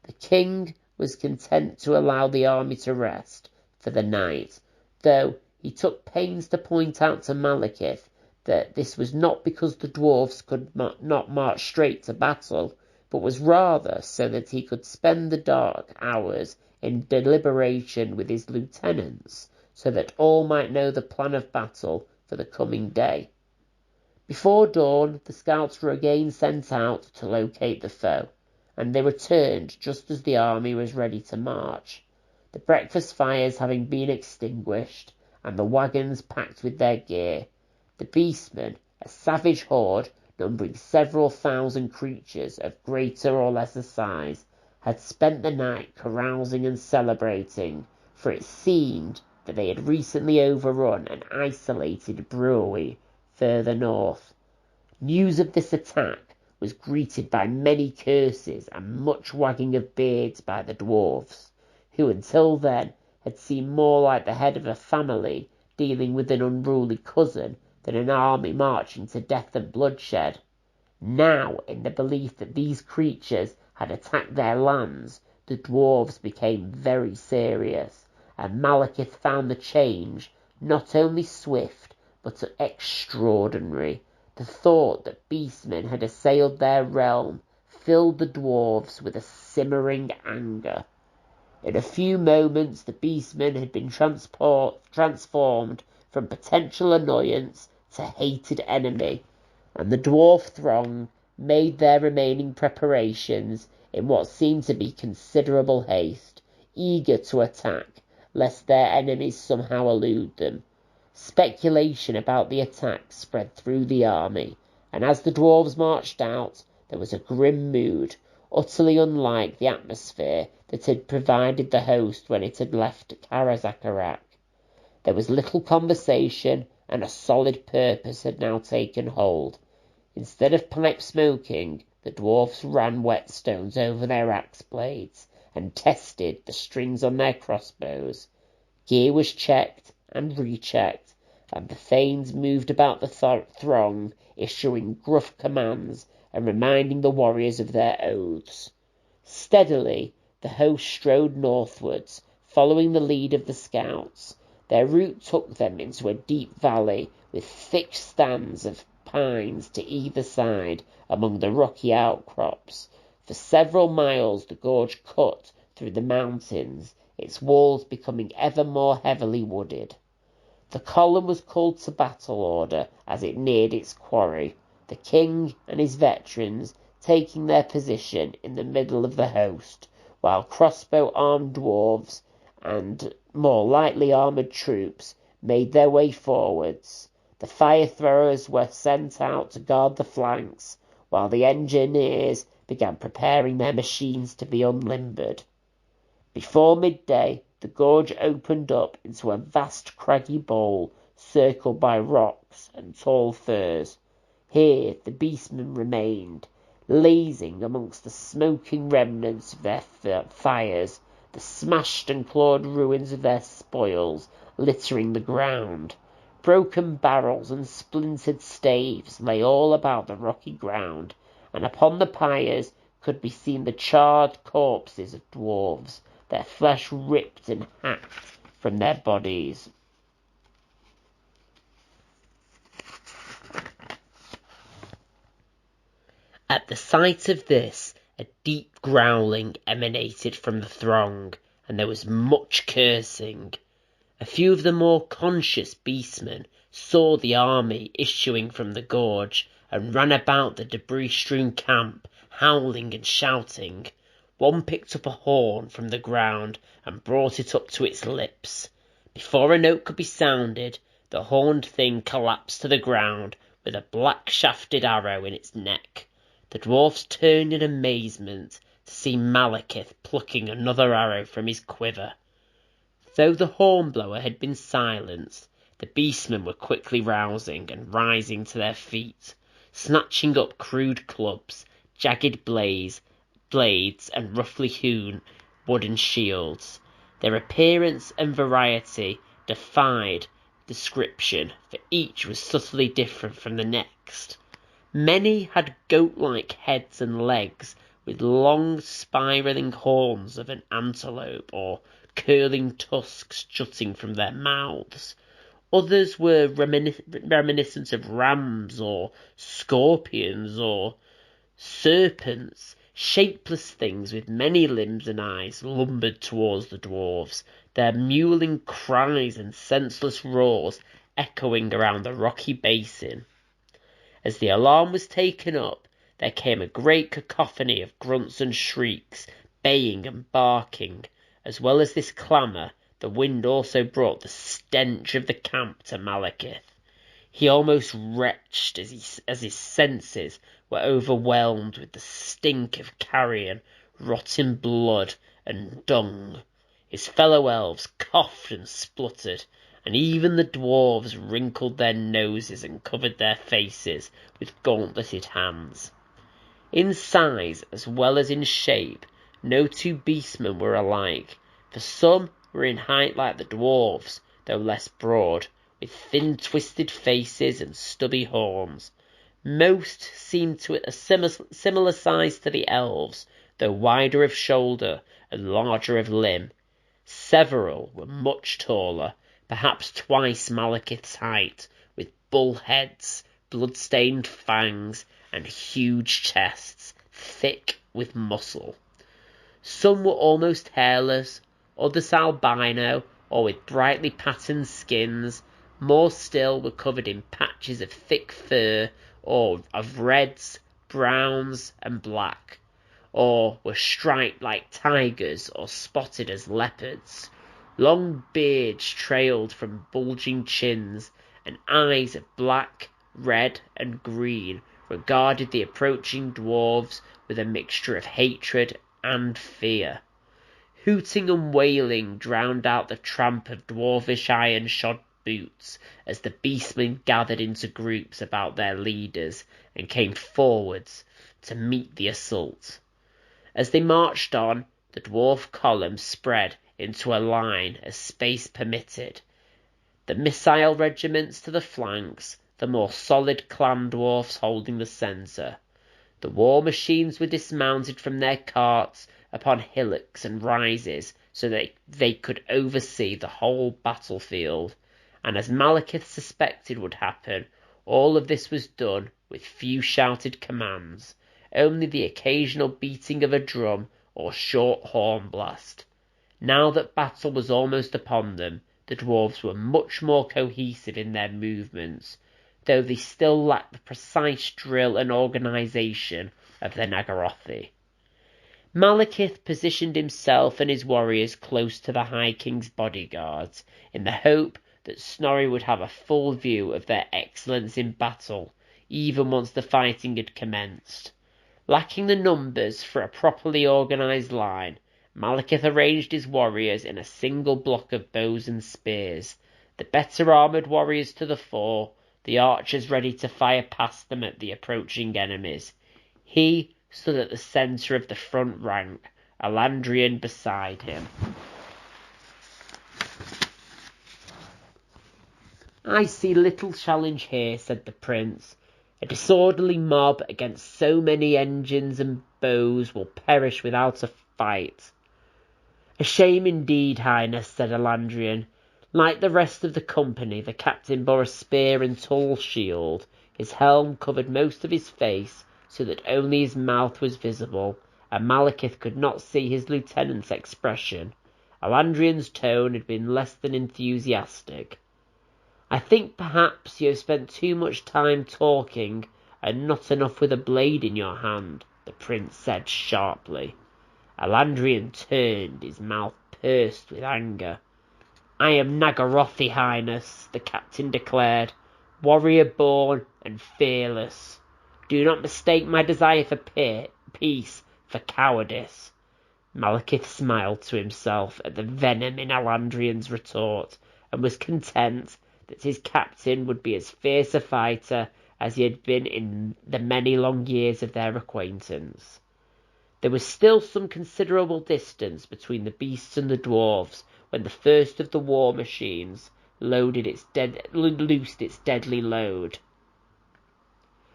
S1: The king was content to allow the army to rest for the night, though he took pains to point out to Malekith that this was not because the dwarfs could not march straight to battle, but was rather so that he could spend the dark hours in deliberation with his lieutenants, so that all might know the plan of battle for the coming day. Before dawn, the scouts were again sent out to locate the foe, and they returned just as the army was ready to march, the breakfast fires having been extinguished, and the wagons packed with their gear. The beastmen, a savage horde numbering several thousand creatures of greater or lesser size, had spent the night carousing and celebrating, for it seemed that they had recently overrun an isolated brewery further north. News of this attack was greeted by many curses and much wagging of beards by the dwarfs, who until then had seemed more like the head of a family dealing with an unruly cousin than an army marching to death and bloodshed. Now, in the belief that these creatures had attacked their lands, the dwarves became very serious, and Malekith found the change not only swift, but extraordinary. The thought that beastmen had assailed their realm filled the dwarves with a simmering anger. In a few moments the beastmen had been transformed from potential annoyance to hated enemy, and the dwarf throng made their remaining preparations in what seemed to be considerable haste, eager to attack, lest their enemies somehow elude them. Speculation about the attack spread through the army, and as the dwarves marched out, there was a grim mood, utterly unlike the atmosphere that had provided the host when it had left Karazakarak. There was little conversation, and a solid purpose had now taken hold. Instead of pipe smoking, the dwarfs ran whetstones over their axe blades, and tested the strings on their crossbows. Gear was checked and rechecked, and the thanes moved about the throng, issuing gruff commands and reminding the warriors of their oaths. Steadily, the host strode northwards, following the lead of the scouts. Their route took them into a deep valley, with thick stands of pines to either side among the rocky outcrops. For several miles the gorge cut through the mountains, its walls becoming ever more heavily wooded. The column was called to battle order as it neared its quarry, the king and his veterans taking their position in the middle of the host, while crossbow-armed dwarves and more lightly armoured troops made their way forwards. The fire-throwers were sent out to guard the flanks, while the engineers began preparing their machines to be unlimbered. Before midday, the gorge opened up into a vast craggy bowl circled by rocks and tall firs. Here the beastmen remained, lazing amongst the smoking remnants of their fires, the smashed and clawed ruins of their spoils littering the ground. Broken barrels and splintered staves lay all about the rocky ground, and upon the pyres could be seen the charred corpses of dwarves, their flesh ripped and hacked from their bodies. At the sight of this, a deep growling emanated from the throng, and there was much cursing. A few of the more conscious beastmen saw the army issuing from the gorge, and ran about the debris-strewn camp, howling and shouting. One picked up a horn from the ground and brought it up to its lips. Before a note could be sounded, the horned thing collapsed to the ground with a black-shafted arrow in its neck. The dwarfs turned in amazement to see Malekith plucking another arrow from his quiver. Though the hornblower had been silenced, the beastmen were quickly rousing and rising to their feet, snatching up crude clubs, jagged blades, and roughly hewn wooden shields. Their appearance and variety defied description, for each was subtly different from the next. Many had goat-like heads and legs, with long spiralling horns of an antelope, or curling tusks jutting from their mouths. Others were reminiscent of rams, or scorpions, or serpents. Shapeless things with many limbs and eyes lumbered towards the dwarves, their mewling cries and senseless roars echoing around the rocky basin. As the alarm was taken up, there came a great cacophony of grunts and shrieks, baying and barking. As well as this clamour, the wind also brought the stench of the camp to Malekith. He almost retched as his senses were overwhelmed with the stink of carrion, rotten blood, and dung. His fellow elves coughed and spluttered, and even the dwarves wrinkled their noses and covered their faces with gauntleted hands. In size as well as in shape, no two beastmen were alike, for some were in height like the dwarves, though less broad, with thin twisted faces and stubby horns. Most seemed to it a similar size to the elves, though wider of shoulder and larger of limb. Several were much taller, perhaps twice Malekith's height, with bull heads, blood-stained fangs, and huge chests, thick with muscle. Some were almost hairless, others albino, or with brightly patterned skins. More still were covered in patches of thick fur, or of reds, browns, and black, or were striped like tigers or spotted as leopards. Long beards trailed from bulging chins, and eyes of black, red, and green regarded the approaching dwarves with a mixture of hatred and fear. Hooting and wailing drowned out the tramp of dwarfish iron-shod boots as the beastmen gathered into groups about their leaders and came forwards to meet the assault. As they marched on, the dwarf column spread into a line as space permitted, the missile regiments to the flanks, the more solid clan dwarfs holding the centre. The war machines were dismounted from their carts upon hillocks and rises so that they could oversee the whole battlefield, and as Malekith suspected would happen, all of this was done with few shouted commands, only the occasional beating of a drum or short horn blast. Now that battle was almost upon them, the dwarves were much more cohesive in their movements, though they still lacked the precise drill and organisation of the Nagarothi. Malekith positioned himself and his warriors close to the High King's bodyguards, in the hope that Snorri would have a full view of their excellence in battle, even once the fighting had commenced. Lacking the numbers for a properly organised line, Malekith arranged his warriors in a single block of bows and spears, the better armoured warriors to the fore, the archers ready to fire past them at the approaching enemies. He stood at the centre of the front rank, Alandrian beside him. "I see little challenge here," said the prince. "A disorderly mob against so many engines and bows will perish without a fight." "A shame indeed, Highness," said Alandrian. Like the rest of the company, the captain bore a spear and tall shield. His helm covered most of his face, so that only his mouth was visible, and Malekith could not see his lieutenant's expression. Alandrian's tone had been less than enthusiastic. "I think perhaps you have spent too much time talking, and not enough with a blade in your hand," the prince said sharply. Alandrian turned, his mouth pursed with anger. "I am Nagarothi, Highness," the captain declared, "warrior-born and fearless. Do not mistake my desire for peace for cowardice." Malekith smiled to himself at the venom in Alandrian's retort, and was content that his captain would be as fierce a fighter as he had been in the many long years of their acquaintance. There was still some considerable distance between the beasts and the dwarves when the first of the war machines loosed its deadly load.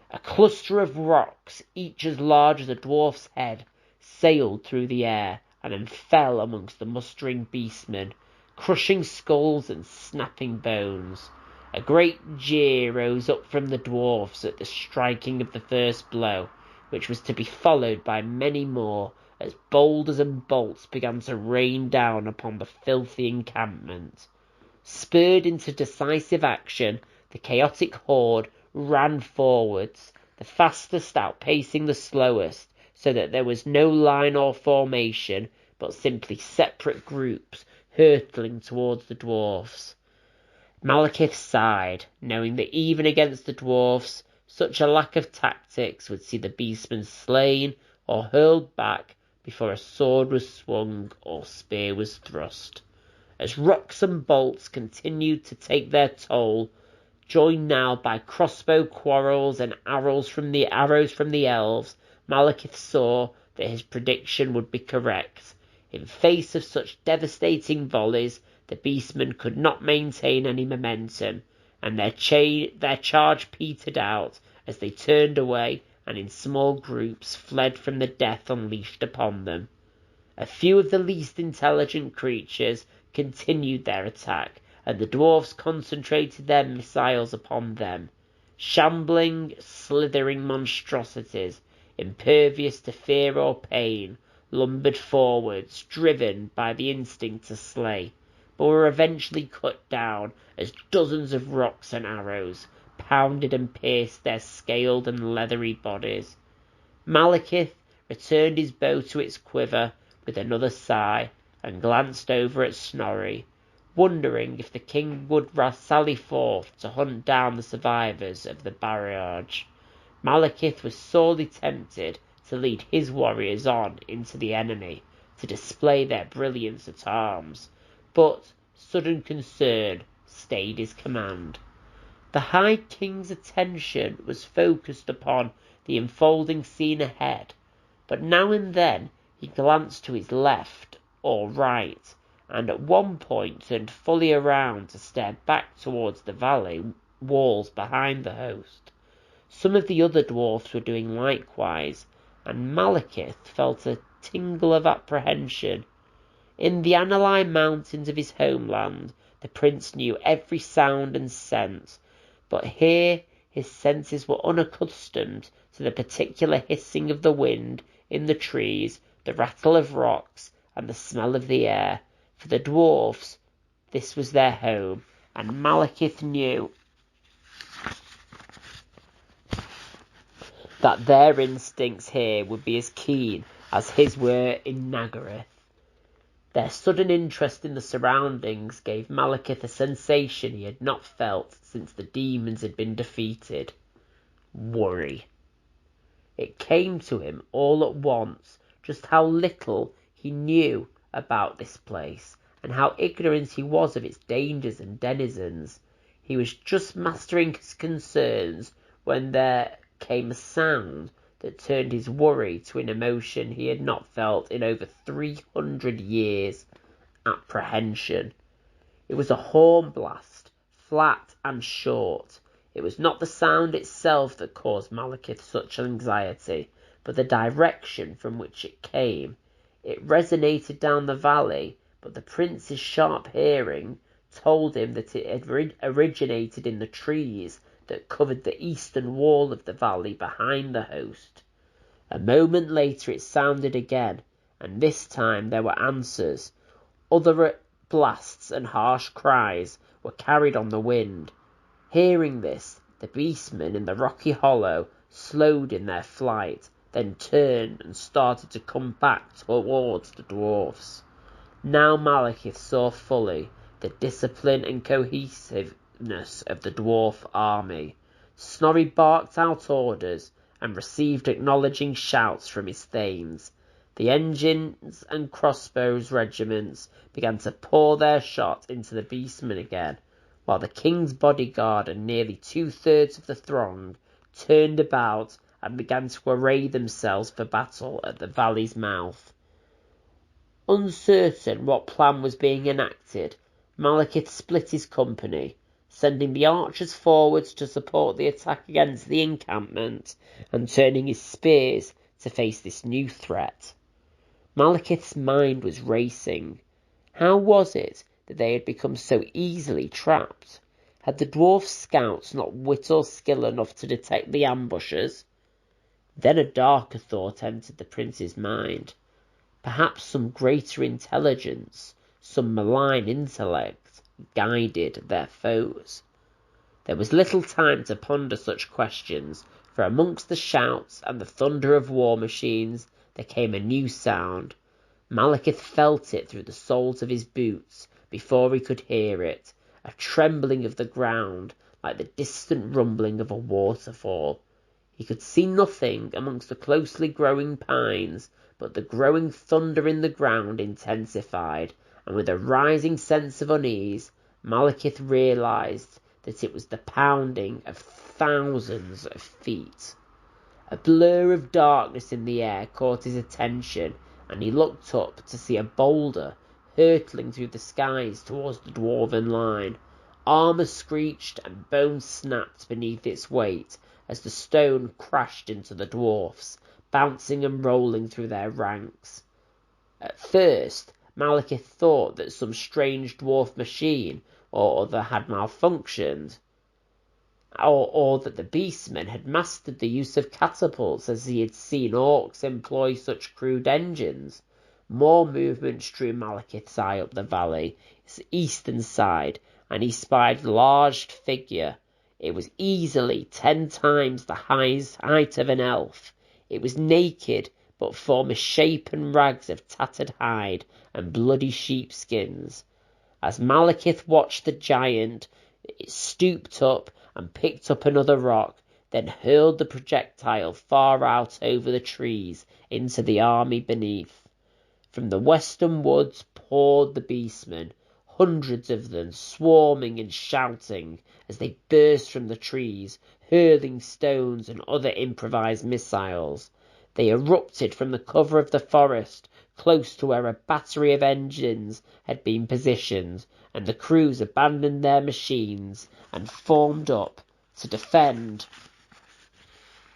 S1: A cluster of rocks, each as large as a dwarf's head, sailed through the air and then fell amongst the mustering beastmen, crushing skulls and snapping bones. A great jeer rose up from the dwarfs at the striking of the first blow, which was to be followed by many more, as boulders and bolts began to rain down upon the filthy encampment. Spurred into decisive action, the chaotic horde ran forwards, the fastest outpacing the slowest, so that there was no line or formation, but simply separate groups hurtling towards the dwarfs. Malekith sighed, knowing that even against the dwarfs, such a lack of tactics would see the beastmen slain or hurled back before a sword was swung or spear was thrust. As rocks and bolts continued to take their toll, joined now by crossbow quarrels and arrows from the elves, Malekith saw that his prediction would be correct. In face of such devastating volleys, the beastmen could not maintain any momentum, and their charge petered out as they turned away and in small groups fled from the death unleashed upon them. A few of the least intelligent creatures continued their attack, and the dwarfs concentrated their missiles upon them. Shambling, slithering monstrosities, impervious to fear or pain, lumbered forwards, driven by the instinct to slay, but were eventually cut down as dozens of rocks and arrows pounded and pierced their scaled and leathery bodies. Malekith returned his bow to its quiver with another sigh, and glanced over at Snorri, wondering if the king would sally forth to hunt down the survivors of the barrage. Malekith was sorely tempted to lead his warriors on into the enemy to display their brilliance at arms, but sudden concern stayed his command. The High King's attention was focused upon the unfolding scene ahead, but now and then he glanced to his left or right, and at one point turned fully around to stare back towards the valley walls behind the host. Some of the other dwarfs were doing likewise, and Malekith felt a tingle of apprehension. In the Annali mountains of his homeland, the prince knew every sound and scent, but here his senses were unaccustomed to the particular hissing of the wind in the trees, the rattle of rocks, and the smell of the air. For the dwarfs, this was their home, and Malekith knew that their instincts here would be as keen as his were in Nagaroth. Their sudden interest in the surroundings gave Malekith a sensation he had not felt since the demons had been defeated. Worry. It came to him all at once just how little he knew about this place, and how ignorant he was of its dangers and denizens. He was just mastering his concerns when there came a sound that turned his worry to an emotion he had not felt in over 300 years: apprehension. It was a horn blast, flat and short. It was not the sound itself that caused Malekith such anxiety, but the direction from which it came. It resonated down the valley, but the prince's sharp hearing told him that it had originated in the trees that covered the eastern wall of the valley behind the host. A moment later it sounded again, and this time there were answers. Other blasts and harsh cries were carried on the wind. Hearing this, the beastmen in the rocky hollow slowed in their flight, then turned and started to come back towards the dwarfs. Now Malekith saw fully the discipline and cohesiveness of the dwarf army. Snorri barked out orders and received acknowledging shouts from his thanes. The engines and crossbows regiments began to pour their shot into the beastmen again, while the king's bodyguard and nearly 2/3 of the throng turned about and began to array themselves for battle at the valley's mouth. Uncertain what plan was being enacted, Malekith split his company, sending the archers forwards to support the attack against the encampment, and turning his spears to face this new threat. Malekith's mind was racing. How was it that they had become so easily trapped? Had the dwarf scouts not wit or skill enough to detect the ambushers? Then a darker thought entered the prince's mind. Perhaps some greater intelligence, some malign intellect, guided their foes. There was little time to ponder such questions, for amongst the shouts and the thunder of war machines there came a new sound. Malekith felt it through the soles of his boots before he could hear it, a trembling of the ground like the distant rumbling of a waterfall. He could see nothing amongst the closely growing pines, but the growing thunder in the ground intensified, and with a rising sense of unease, Malekith realised that it was the pounding of thousands of feet. A blur of darkness in the air caught his attention, and he looked up to see a boulder hurtling through the skies towards the dwarven line. Armour screeched and bones snapped beneath its weight, as the stone crashed into the dwarfs, bouncing and rolling through their ranks. At first, Malekith thought that some strange dwarf machine or other had malfunctioned, or that the beastmen had mastered the use of catapults, as he had seen orcs employ such crude engines. More movement drew Malekith's eye up the valley's eastern side, and he spied a large figure. It was easily 10 times the height of an elf. It was naked, but for misshapen rags of tattered hide and bloody sheepskins. As Malekith watched the giant, it stooped up and picked up another rock, then hurled the projectile far out over the trees into the army beneath. From the western woods poured the beastmen, hundreds of them, swarming and shouting as they burst from the trees, hurling stones and other improvised missiles. They erupted from the cover of the forest, close to where a battery of engines had been positioned, and the crews abandoned their machines and formed up to defend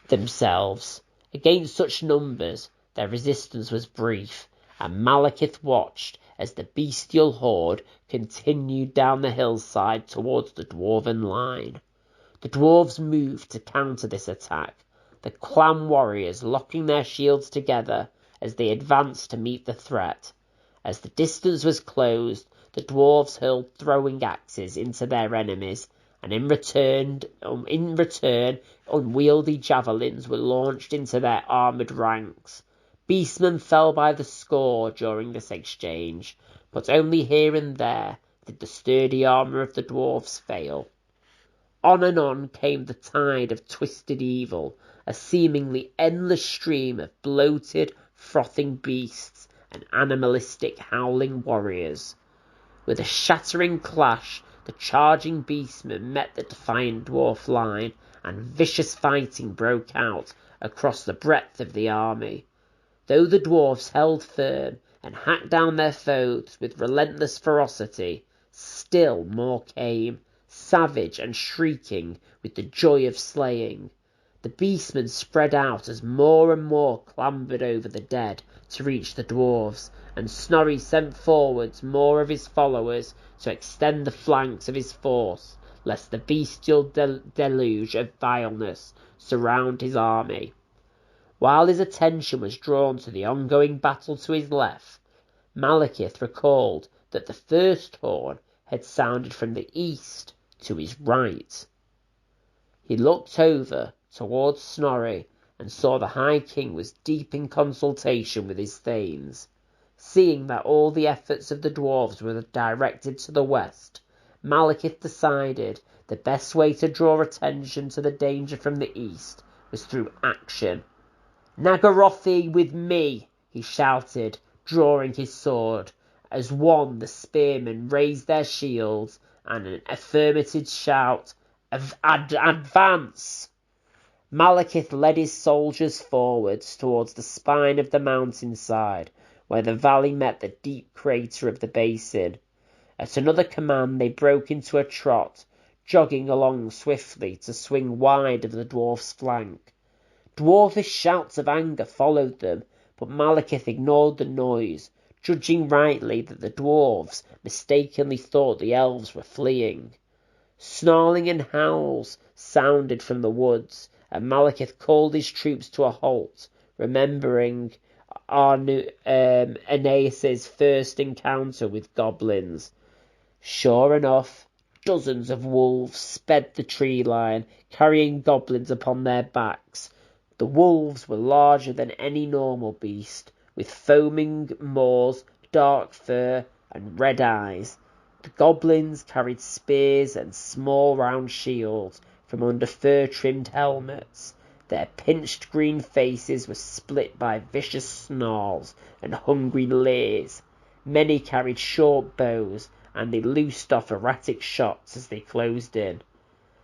S1: themselves. Against such numbers, their resistance was brief, and Malekith watched as the bestial horde continued down the hillside towards the dwarven line. The dwarves moved to counter this attack, the clan warriors locking their shields together as they advanced to meet the threat. As the distance was closed, the dwarves hurled throwing axes into their enemies, and in return, unwieldy javelins were launched into their armoured ranks. Beastmen fell by the score during this exchange, but only here and there did the sturdy armour of the dwarves fail. On and on came the tide of twisted evil, a seemingly endless stream of bloated, frothing beasts and animalistic howling warriors. With a shattering clash, the charging beastmen met the defiant dwarf line, and vicious fighting broke out across the breadth of the army. Though the dwarfs held firm and hacked down their foes with relentless ferocity, still more came, savage and shrieking with the joy of slaying. The beastmen spread out as more and more clambered over the dead to reach the dwarves, and Snorri sent forwards more of his followers to extend the flanks of his force, lest the bestial deluge of vileness surround his army. While his attention was drawn to the ongoing battle to his left, Malekith recalled that the first horn had sounded from the east to his right. He looked over towards Snorri and saw the High King was deep in consultation with his thanes. Seeing that all the efforts of the dwarves were directed to the west, Malekith decided the best way to draw attention to the danger from the east was through action. "Nagarothi with me!" he shouted, drawing his sword. As one, the spearmen raised their shields, and an affirmative shout of advance! Malekith led his soldiers forwards towards the spine of the mountainside, where the valley met the deep crater of the basin. At another command they broke into a trot, jogging along swiftly to swing wide of the dwarf's flank. Dwarfish shouts of anger followed them, but Malekith ignored the noise, judging rightly that the dwarves mistakenly thought the elves were fleeing. Snarling and howls sounded from the woods, and Malekith called his troops to a halt, remembering Aeneas's first encounter with goblins. Sure enough, dozens of wolves sped the tree line, carrying goblins upon their backs. The wolves were larger than any normal beast, with foaming maws, dark fur, and red eyes. The goblins carried spears and small round shields from under fur-trimmed helmets. Their pinched green faces were split by vicious snarls and hungry leers. Many carried short bows, and they loosed off erratic shots as they closed in.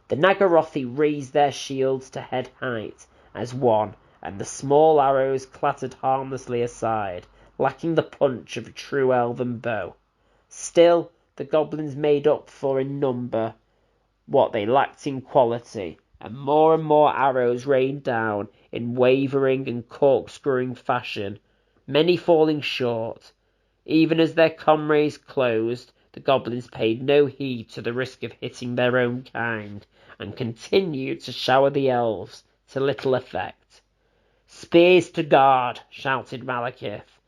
S1: The Nagarothi raised their shields to head height as one, and the small arrows clattered harmlessly aside, lacking the punch of a true elven bow. Still, the goblins made up for in number what they lacked in quality. and more arrows rained down in wavering and corkscrewing fashion, many falling short. Even as their comrades closed, the goblins paid no heed to the risk of hitting their own kind, and continued to shower the elves to little effect. "Spears to guard!" shouted Malekith.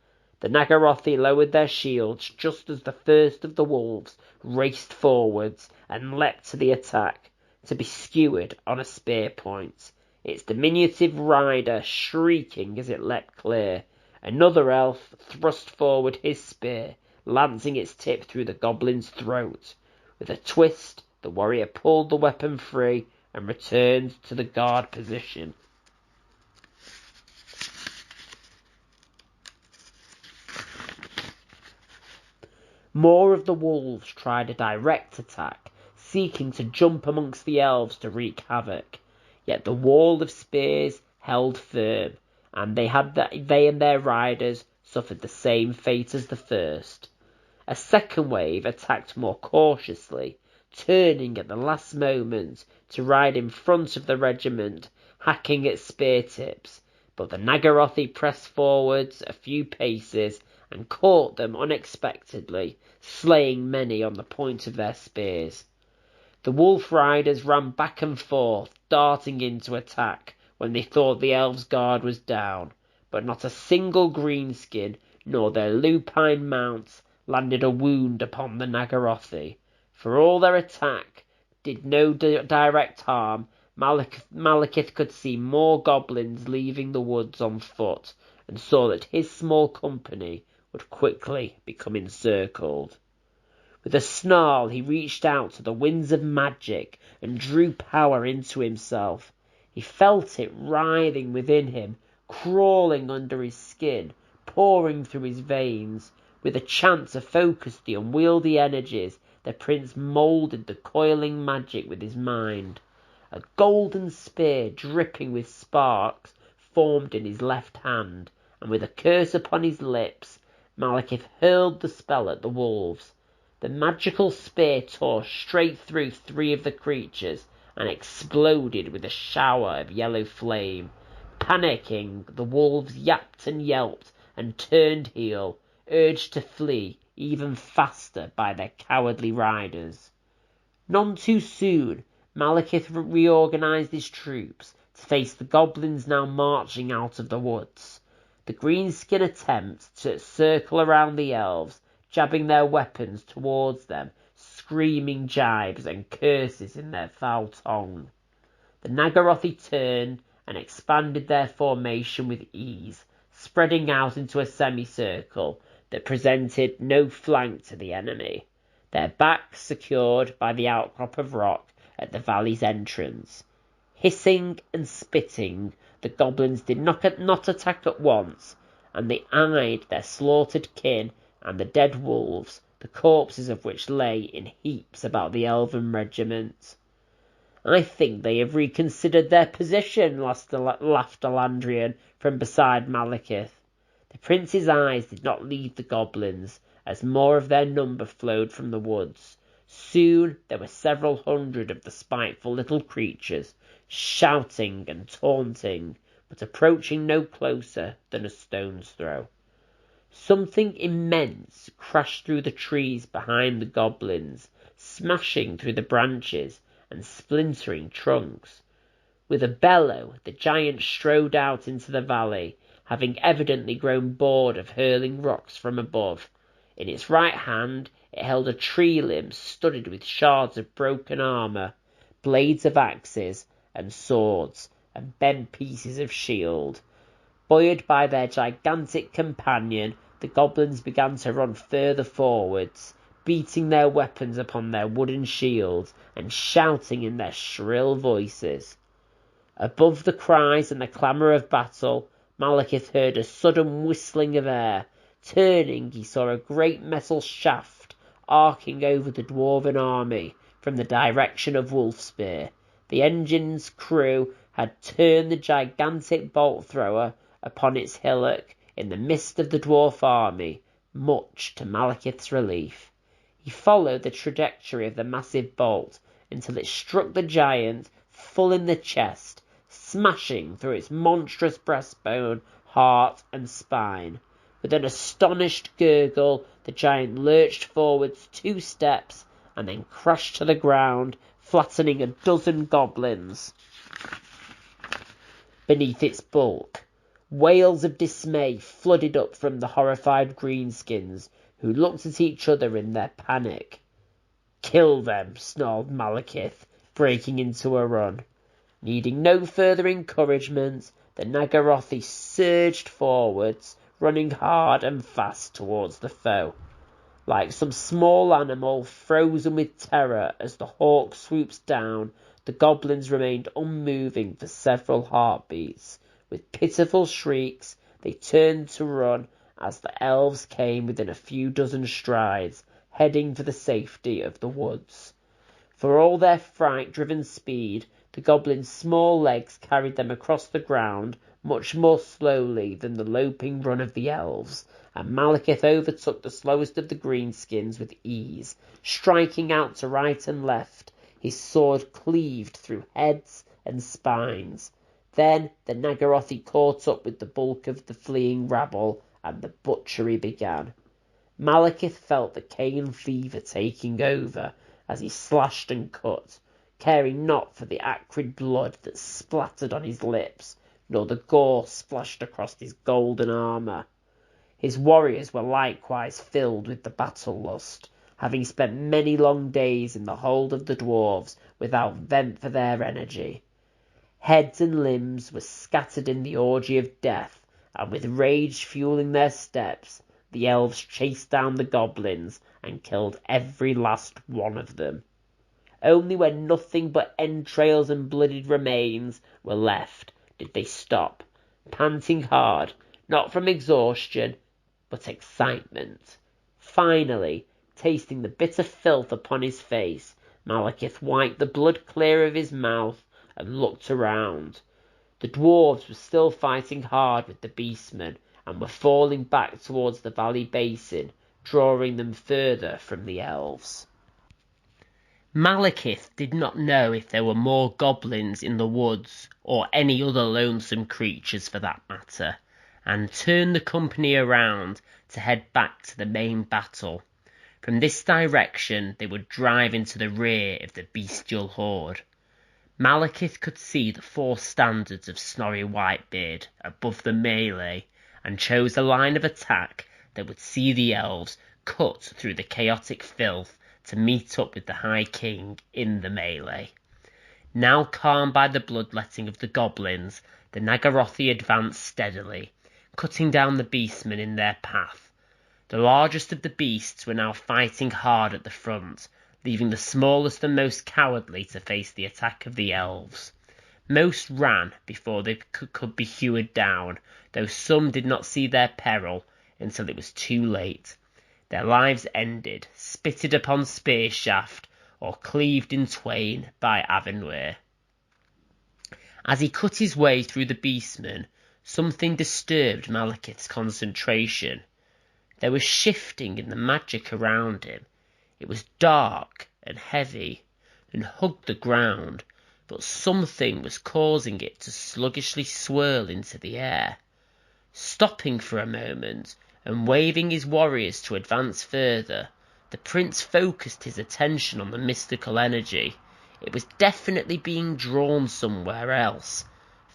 S1: The Nagarothi lowered their shields just as the first of the wolves raced forwards and leapt to the attack, to be skewered on a spear point, its diminutive rider shrieking as it leapt clear. Another elf thrust forward his spear, lancing its tip through the goblin's throat. With a twist, the warrior pulled the weapon free and returned to the guard position. More of the wolves tried a direct attack, seeking to jump amongst the elves to wreak havoc. Yet the wall of spears held firm, and they and their riders suffered the same fate as the first. A second wave attacked more cautiously, turning at the last moment to ride in front of the regiment, hacking at spear tips, but the Nagarothi pressed forwards a few paces and caught them unexpectedly, slaying many on the point of their spears. The wolf riders ran back and forth, darting into attack when they thought the elves' guard was down, but not a single greenskin nor their lupine mounts landed a wound upon the Nagarothi. For all their attack did no direct harm, Malekith could see more goblins leaving the woods on foot, and saw that his small company would quickly become encircled. With a snarl he reached out to the winds of magic and drew power into himself. He felt it writhing within him, crawling under his skin, pouring through his veins. With a chant to focus the unwieldy energies, the prince moulded the coiling magic with his mind. A golden spear dripping with sparks formed in his left hand, and with a curse upon his lips, Malekith hurled the spell at the wolves. The magical spear tore straight through 3 of the creatures and exploded with a shower of yellow flame. Panicking, the wolves yapped and yelped and turned heel, urged to flee even faster by their cowardly riders. None too soon, Malekith reorganized his troops to face the goblins now marching out of the woods. The greenskin attempt to circle around the elves, jabbing their weapons towards them, screaming jibes and curses in their foul tongue. The Nagarothi turned and expanded their formation with ease, spreading out into a semicircle that presented no flank to the enemy, their backs secured by the outcrop of rock at the valley's entrance. Hissing and spitting, the goblins did not attack at once, and they eyed their slaughtered kin and the dead wolves, the corpses of which lay in heaps about the elven regiment. "I think they have reconsidered their position," laughed Alandrian from beside Malekith. The prince's eyes did not leave the goblins, as more of their number flowed from the woods. Soon there were several hundred of the spiteful little creatures, shouting and taunting, but approaching no closer than a stone's throw. Something immense crashed through the trees behind the goblins, smashing through the branches and splintering trunks. With a bellow, the giant strode out into the valley, having evidently grown bored of hurling rocks from above. In its right hand it held a tree limb studded with shards of broken armour, blades of axes and swords, and bent pieces of shield. Buoyed by their gigantic companion, the goblins began to run further forwards, beating their weapons upon their wooden shields and shouting in their shrill voices. Above the cries and the clamour of battle, Malekith heard a sudden whistling of air. Turning, he saw a great metal shaft arcing over the dwarven army from the direction of Wolfspear. The engine's crew had turned the gigantic bolt thrower upon its hillock in the midst of the dwarf army, much to Malekith's relief. He followed the trajectory of the massive bolt until it struck the giant full in the chest, smashing through its monstrous breastbone, heart and spine. With an astonished gurgle, the giant lurched forwards 2 steps and then crashed to the ground, flattening a dozen goblins beneath its bulk. Wails of dismay flooded up from the horrified greenskins, who looked at each other in their panic. "Kill them," snarled Malekith, breaking into a run. Needing no further encouragement, the Nagarothi surged forwards, running hard and fast towards the foe. Like some small animal frozen with terror as the hawk swoops down, the goblins remained unmoving for several heartbeats. With pitiful shrieks, they turned to run as the elves came within a few dozen strides, heading for the safety of the woods. For all their fright-driven speed, the goblins' small legs carried them across the ground much more slowly than the loping run of the elves, and Malekith overtook the slowest of the greenskins with ease, striking out to right and left. His sword cleaved through heads and spines. Then the Nagarothi caught up with the bulk of the fleeing rabble, and the butchery began. Malekith felt the Cain fever taking over as he slashed and cut, caring not for the acrid blood that splattered on his lips, nor the gore splashed across his golden armour. His warriors were likewise filled with the battle lust, having spent many long days in the hold of the dwarves without vent for their energy. Heads and limbs were scattered in the orgy of death, and with rage fueling their steps, the elves chased down the goblins and killed every last one of them. Only when nothing but entrails and bloodied remains were left did they stop, panting hard, not from exhaustion, but excitement. Finally, tasting the bitter filth upon his face, Malekith wiped the blood clear of his mouth and looked around. The dwarves were still fighting hard with the beastmen, and were falling back towards the valley basin, drawing them further from the elves. Malekith did not know if there were more goblins in the woods, or any other lonesome creatures for that matter, and turned the company around to head back to the main battle. From this direction they would drive into the rear of the bestial horde. Malekith could see the 4 standards of Snorri Whitebeard above the melee, and chose a line of attack that would see the elves cut through the chaotic filth to meet up with the High King in the melee. Now calmed by the bloodletting of the goblins, the Nagarothi advanced steadily, cutting down the beastmen in their path. The largest of the beasts were now fighting hard at the front, leaving the smallest and most cowardly to face the attack of the elves. Most ran before they could be hewed down, though some did not see their peril until it was too late. Their lives ended, spitted upon spear shaft, or cleaved in twain by Avenware. As he cut his way through the beastmen, something disturbed Malekith's concentration. There was shifting in the magic around him. It was dark and heavy, and hugged the ground, but something was causing it to sluggishly swirl into the air. Stopping for a moment, and waving his warriors to advance further, the prince focused his attention on the mystical energy. It was definitely being drawn somewhere else.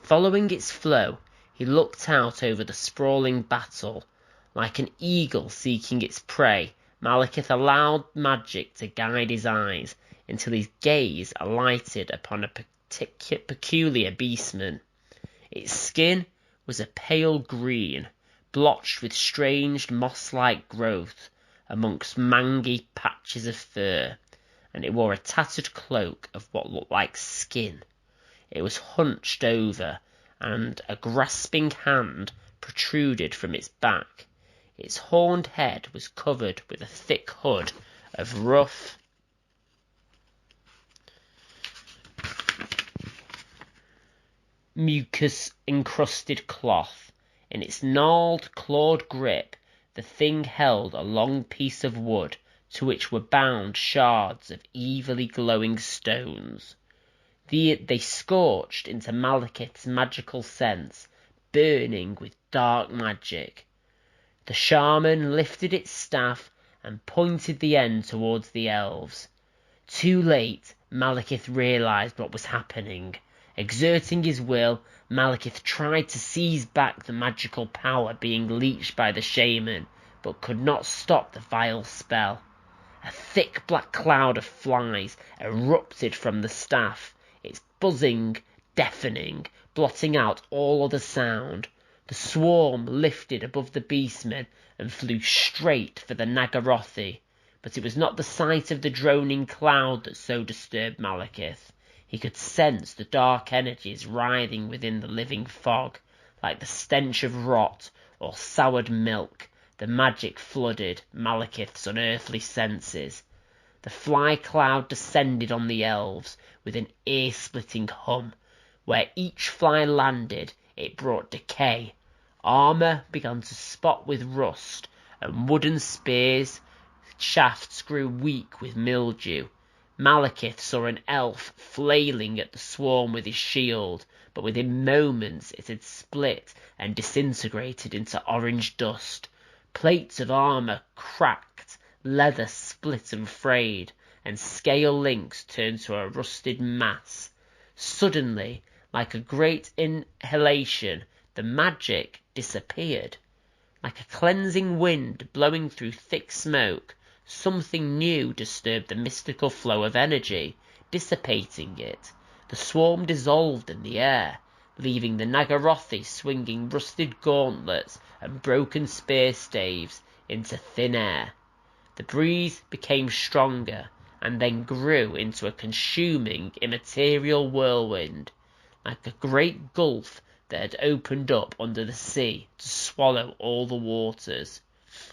S1: Following its flow, he looked out over the sprawling battle. Like an eagle seeking its prey, Malekith allowed magic to guide his eyes until his gaze alighted upon a peculiar beastman. Its skin was a pale green, blotched with strange moss-like growth amongst mangy patches of fur, and it wore a tattered cloak of what looked like skin. It was hunched over, and a grasping hand protruded from its back. Its horned head was covered with a thick hood of rough, mucus-encrusted cloth. In its gnarled, clawed grip, the thing held a long piece of wood to which were bound shards of evilly glowing stones. They scorched into Malekith's magical sense, burning with dark magic. The shaman lifted its staff and pointed the end towards the elves. Too late, Malekith realised what was happening. Exerting his will, Malekith tried to seize back the magical power being leached by the shaman, but could not stop the vile spell. A thick black cloud of flies erupted from the staff, its buzzing deafening, blotting out all other sound. The swarm lifted above the beastmen and flew straight for the Nagarothi, but it was not the sight of the droning cloud that so disturbed Malekith. He could sense the dark energies writhing within the living fog, like the stench of rot or soured milk. The magic flooded Malekith's unearthly senses. The fly cloud descended on the elves with an ear-splitting hum. Where each fly landed, it brought decay. Armour began to spot with rust, and wooden spears' shafts grew weak with mildew. Malekith saw an elf flailing at the swarm with his shield, but within moments it had split and disintegrated into orange dust. Plates of armour cracked, leather split and frayed, and scale links turned to a rusted mass. Suddenly, like a great inhalation, the magic disappeared. Like a cleansing wind blowing through thick smoke, something new disturbed the mystical flow of energy, dissipating it. The swarm dissolved in the air, leaving the Nagarothi swinging rusted gauntlets and broken spear staves into thin air. The breeze became stronger, and then grew into a consuming immaterial whirlwind, like a great gulf that had opened up under the sea to swallow all the waters.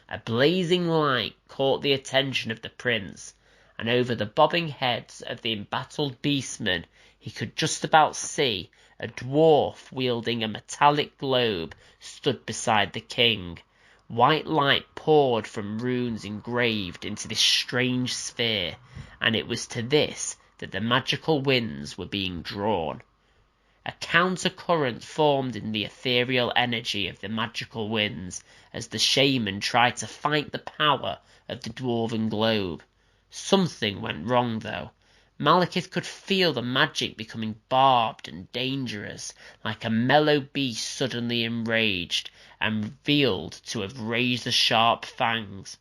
S1: A blazing light caught the attention of the prince, and over the bobbing heads of the embattled beastmen he could just about see a dwarf wielding a metallic globe stood beside the king. White light poured from runes engraved into this strange sphere, and it was to this that the magical winds were being drawn. A counter-current formed in the ethereal energy of the magical winds as the shaman tried to fight the power of the dwarven globe. Something went wrong, though. Malekith could feel the magic becoming barbed and dangerous, like a mellow beast suddenly enraged and revealed to have razor-sharp fangs.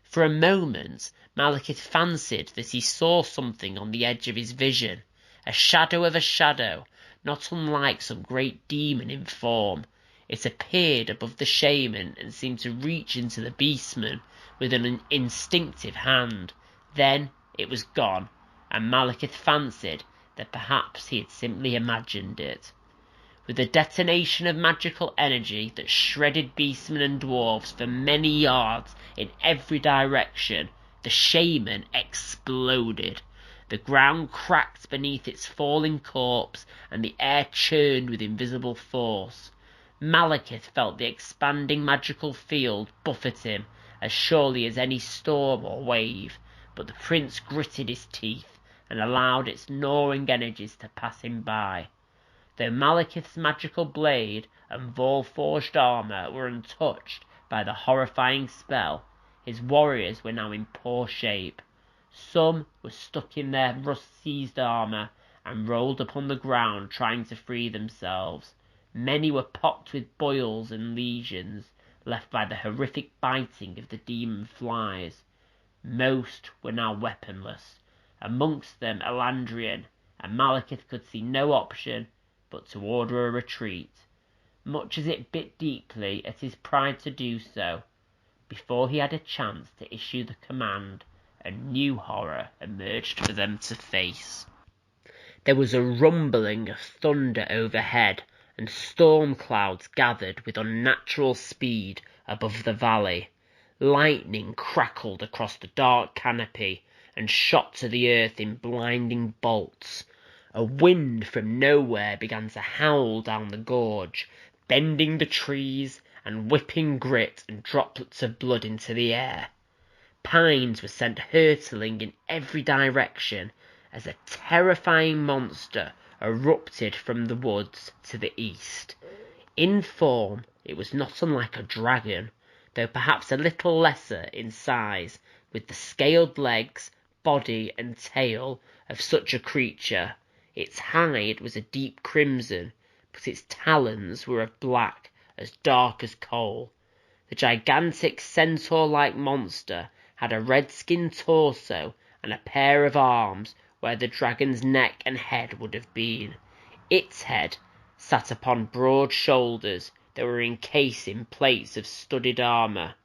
S1: For a moment, Malekith fancied that he saw something on the edge of his vision, a shadow of a shadow, not unlike some great demon in form. It appeared above the shaman and seemed to reach into the beastman with an instinctive hand. Then it was gone, and Malekith fancied that perhaps he had simply imagined it. With a detonation of magical energy that shredded beastmen and dwarves for many yards in every direction, the shaman exploded. The ground cracked beneath its falling corpse, and the air churned with invisible force. Malekith felt the expanding magical field buffet him as surely as any storm or wave, but the prince gritted his teeth and allowed its gnawing energies to pass him by. Though Malekith's magical blade and Vol-forged armour were untouched by the horrifying spell, his warriors were now in poor shape. Some were stuck in their rust-seized armour and rolled upon the ground trying to free themselves. Many were pocked with boils and lesions left by the horrific biting of the demon flies. Most were now weaponless, amongst them Elandrian, and Malekith could see no option but to order a retreat, much as it bit deeply at his pride to do so. Before he had a chance to issue the command, a new horror emerged for them to face. There was a rumbling of thunder overhead, and storm clouds gathered with unnatural speed above the valley. Lightning crackled across the dark canopy and shot to the earth in blinding bolts. A wind from nowhere began to howl down the gorge, bending the trees and whipping grit and droplets of blood into the air. Pines were sent hurtling in every direction, as a terrifying monster erupted from the woods to the east. In form, it was not unlike a dragon, though perhaps a little lesser in size, with the scaled legs, body, and tail of such a creature. Its hide was a deep crimson, but its talons were of black, as dark as coal. The gigantic centaur-like monster had a red-skinned torso and a pair of arms where the dragon's neck and head would have been. Its head sat upon broad shoulders that were encased in plates of studded armour.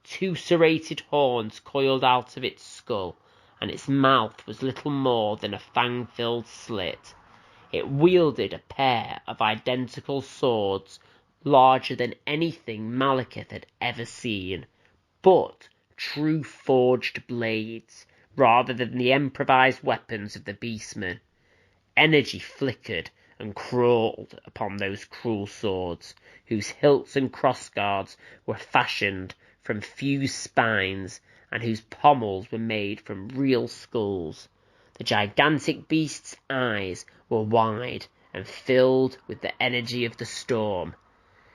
S1: Two serrated horns coiled out of its skull, and its mouth was little more than a fang-filled slit. It wielded a pair of identical swords, larger than anything Malekith had ever seen, but true forged blades, rather than the improvised weapons of the beastmen. Energy flickered and crawled upon those cruel swords, whose hilts and crossguards were fashioned from fused spines, and whose pommels were made from real skulls. The gigantic beast's eyes were wide and filled with the energy of the storm.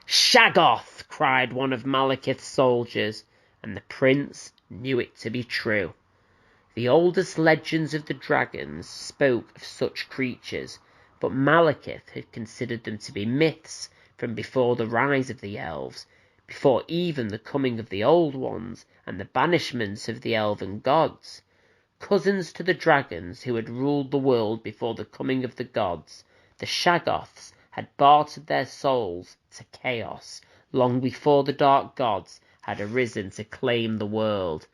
S1: "Shaggoth!" cried one of Malekith's soldiers, and the prince knew it to be true. The oldest legends of the dragons spoke of such creatures, but Malekith had considered them to be myths from before the rise of the elves, before even the coming of the Old Ones and the banishment of the elven gods. Cousins to the dragons who had ruled the world before the coming of the gods, the Shaggoths had bartered their souls to chaos long before the dark gods had arisen to claim the world.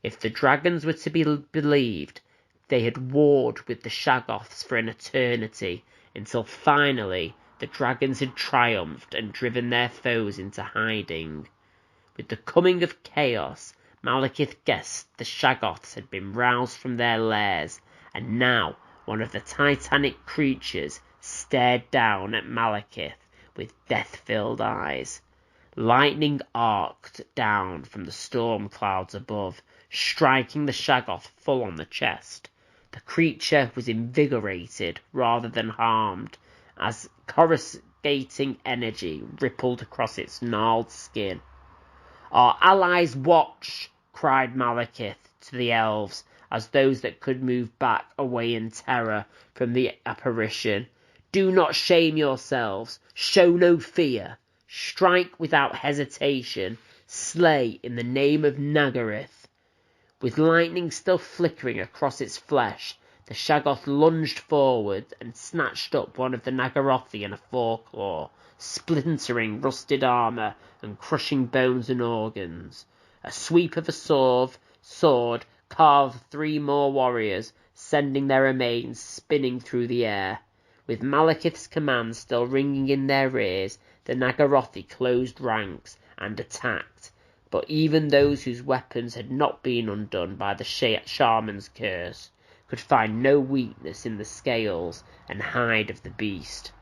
S1: If the dragons were to be believed, they had warred with the Shaggoths for an eternity, until finally the dragons had triumphed and driven their foes into hiding. With the coming of chaos, Malekith guessed the Shaggoths had been roused from their lairs, and now one of the titanic creatures stared down at Malekith with death-filled eyes. Lightning arced down from the storm clouds above, striking the Shaggoth full on the chest. The creature was invigorated rather than harmed, as coruscating energy rippled across its gnarled skin. "Our allies watch!" cried Malekith to the elves, as those that could move back away in terror from the apparition. "Do not shame yourselves. Show no fear. Strike without hesitation. Slay in the name of Naggareth." With lightning still flickering across its flesh, the Shaggoth lunged forward and snatched up one of the Naggarothi in a foreclaw, splintering rusted armour and crushing bones and organs. A sweep of a sword carved 3 more warriors, sending their remains spinning through the air. With Malekith's command still ringing in their ears, the Naggarothi closed ranks and attacked, but even those whose weapons had not been undone by the shaman's curse could find no weakness in the scales and hide of the beast.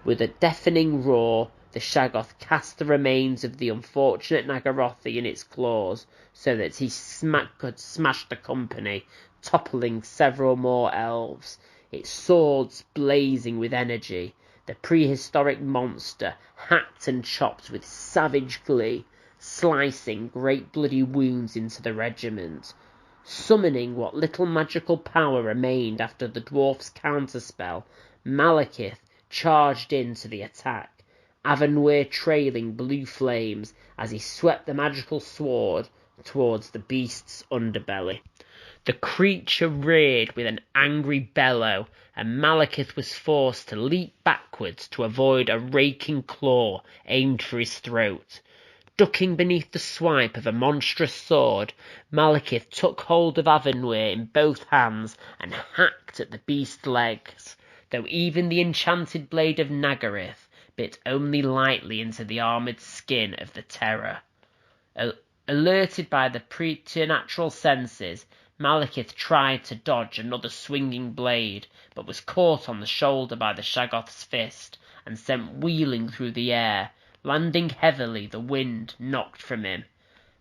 S1: With a deafening roar, the Shaggoth cast the remains of the unfortunate Naggarothi in its claws, so that he could smash the company, toppling several more elves. Its swords blazing with energy, the prehistoric monster hacked and chopped with savage glee, slicing great bloody wounds into the regiment. Summoning what little magical power remained after the dwarf's counterspell, Malekith charged into the attack, Avenwir trailing blue flames as he swept the magical sword towards the beast's underbelly. The creature reared with an angry bellow, and Malekith was forced to leap backwards to avoid a raking claw aimed for his throat. Ducking beneath the swipe of a monstrous sword, Malekith took hold of Avenwir in both hands and hacked at the beast's legs, though even the enchanted blade of Naggareth bit only lightly into the armoured skin of the terror. Alerted by the preternatural senses, Malekith tried to dodge another swinging blade, but was caught on the shoulder by the Shaggoth's fist and sent wheeling through the air, landing heavily, the wind knocked from him.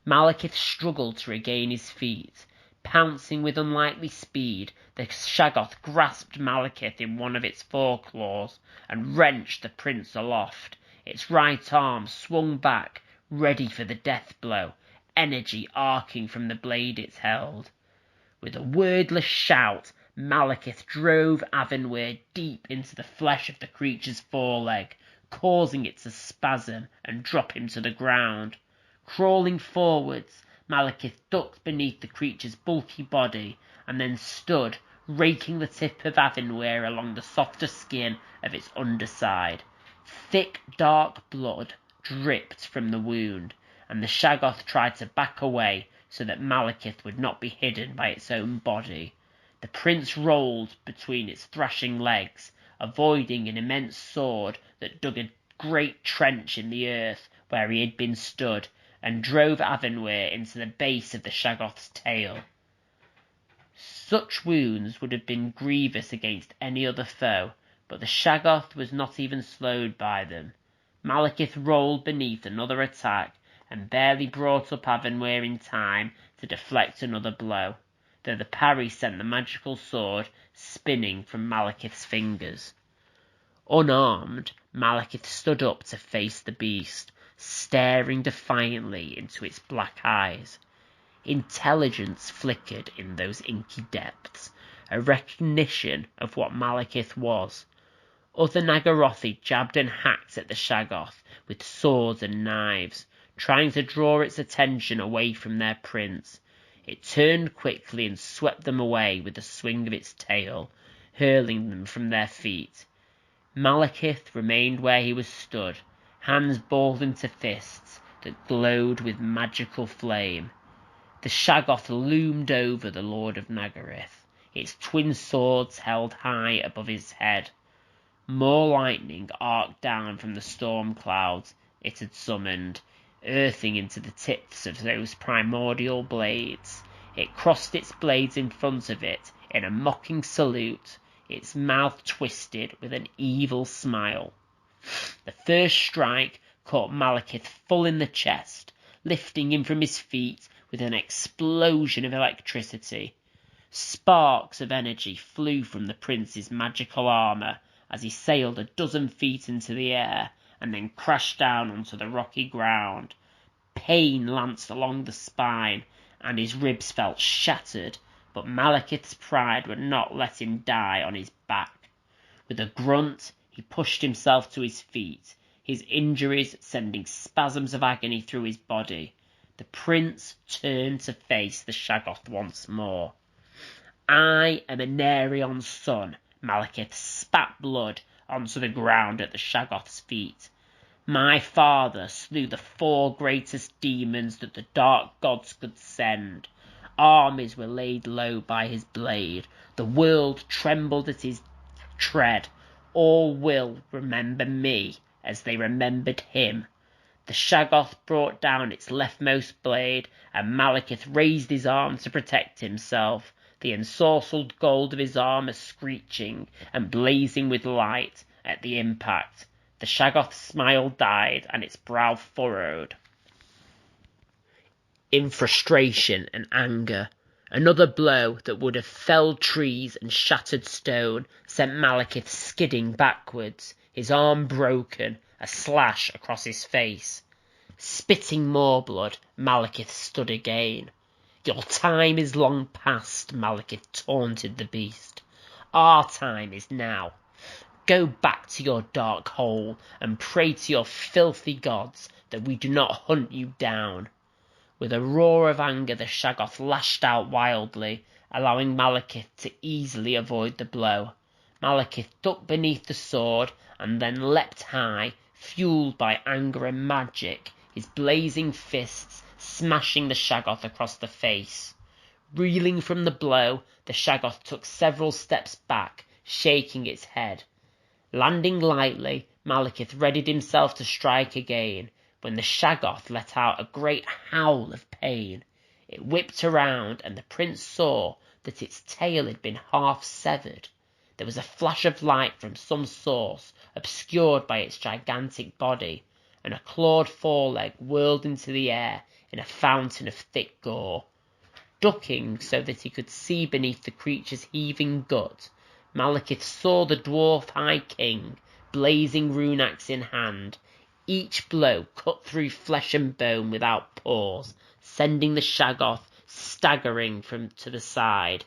S1: Malekith struggled to regain his feet, Pouncing with unlikely speed, the Shaggoth grasped Malekith in one of its foreclaws and wrenched the prince aloft. Its right arm swung back, ready for the death blow, energy arcing from the blade it held. With a wordless shout, Malekith drove Avenwir deep into the flesh of the creature's foreleg, causing it to spasm and drop him to the ground. Crawling forwards, Malekith ducked beneath the creature's bulky body and then stood, raking the tip of Avenwir along the softer skin of its underside. Thick, dark blood dripped from the wound, and the Shaggoth tried to back away so that Malekith would not be hidden by its own body. The prince rolled between its thrashing legs, avoiding an immense sword that dug a great trench in the earth where he had been stood, and drove Avenwir into the base of the Shaggoth's tail. Such wounds would have been grievous against any other foe, but the Shaggoth was not even slowed by them. Malekith rolled beneath another attack, and barely brought up Avenwir in time to deflect another blow, though the parry sent the magical sword spinning from Malekith's fingers. Unarmed, Malekith stood up to face the beast, staring defiantly into its black eyes. Intelligence flickered in those inky depths, a recognition of what Malekith was. Other Nagarothi jabbed and hacked at the Shaggoth with swords and knives, trying to draw its attention away from their prince. It turned quickly and swept them away with a swing of its tail, hurling them from their feet. Malekith remained where he was stood, hands balled into fists that glowed with magical flame. The Shaggoth loomed over the Lord of Nagaryth, its twin swords held high above his head. More lightning arced down from the storm clouds it had summoned, earthing into the tips of those primordial blades. It crossed its blades in front of it in a mocking salute, its mouth twisted with an evil smile. The first strike caught Malekith full in the chest, lifting him from his feet with an explosion of electricity. Sparks of energy flew from the prince's magical armour as he sailed a dozen feet into the air and then crashed down onto the rocky ground. Pain lanced along the spine, and his ribs felt shattered, but Malekith's pride would not let him die on his back. With a grunt, he pushed himself to his feet, his injuries sending spasms of agony through his body. The prince turned to face the Shaggoth once more. "I am a Nerion's son." Malekith spat blood onto the ground at the Shaggoth's feet. "My father slew the 4 greatest demons that the dark gods could send. Armies were laid low by his blade. The world trembled at his tread. All will remember me as they remembered him." The Shaggoth brought down its leftmost blade, and Malekith raised his arm to protect himself, the ensorcelled gold of his armour screeching and blazing with light at the impact. The Shaggoth's smile died, and its brow furrowed in frustration and anger. Another blow that would have felled trees and shattered stone sent Malekith skidding backwards, his arm broken, a slash across his face. Spitting more blood, Malekith stood again. "Your time is long past," Malekith taunted the beast. "Our time is now. Go back to your dark hole and pray to your filthy gods that we do not hunt you down." With a roar of anger, the Shaggoth lashed out wildly, allowing Malekith to easily avoid the blow. Malekith ducked beneath the sword and then leapt high, fueled by anger and magic, his blazing fists smashing the Shaggoth across the face. Reeling from the blow, the Shaggoth took several steps back, shaking its head. Landing lightly, Malekith readied himself to strike again, when the Shaggoth let out a great howl of pain. It whipped around, and the prince saw that its tail had been half severed. There was a flash of light from some source obscured by its gigantic body, and a clawed foreleg whirled into the air in a fountain of thick gore. Ducking so that he could see beneath the creature's heaving gut, Malekith saw the dwarf High King, blazing rune axe in hand. Each blow cut through flesh and bone without pause, sending the Shaggoth staggering to the side.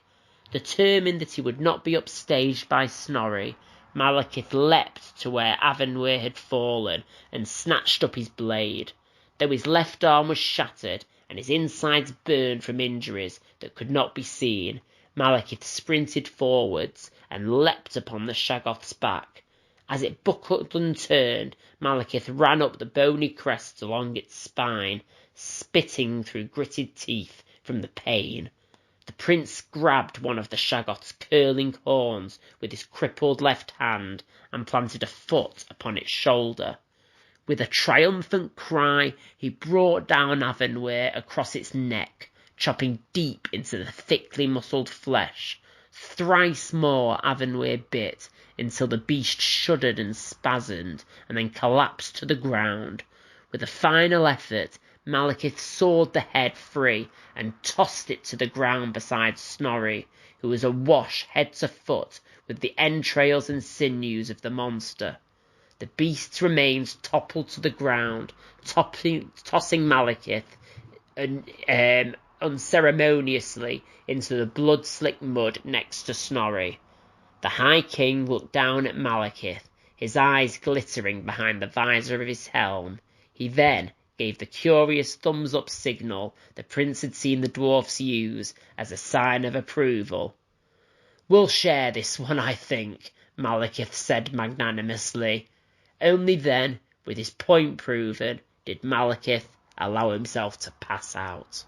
S1: Determined that he would not be upstaged by Snorri, Malekith leapt to where Avenwir had fallen and snatched up his blade. Though his left arm was shattered and his insides burned from injuries that could not be seen, Malekith sprinted forwards and leapt upon the Shaggoth's back. As it buckled and turned, Malekith ran up the bony crest along its spine, spitting through gritted teeth from the pain. The prince grabbed one of the Shaggoth's curling horns with his crippled left hand and planted a foot upon its shoulder. With a triumphant cry, he brought down Avenwir across its neck, chopping deep into the thickly muscled flesh. Thrice more Avenwir bit, until the beast shuddered and spasmed, and then collapsed to the ground. With a final effort, Malekith sawed the head free and tossed it to the ground beside Snorri, who was awash head to foot with the entrails and sinews of the monster. The beast's remains toppled to the ground, tossing Malekith unceremoniously into the blood-slick mud next to Snorri. The High King looked down at Malekith, his eyes glittering behind the visor of his helm. He then gave the curious thumbs-up signal the prince had seen the dwarfs use as a sign of approval. "We'll share this one, I think," Malekith said magnanimously. Only then, with his point proven, did Malekith allow himself to pass out.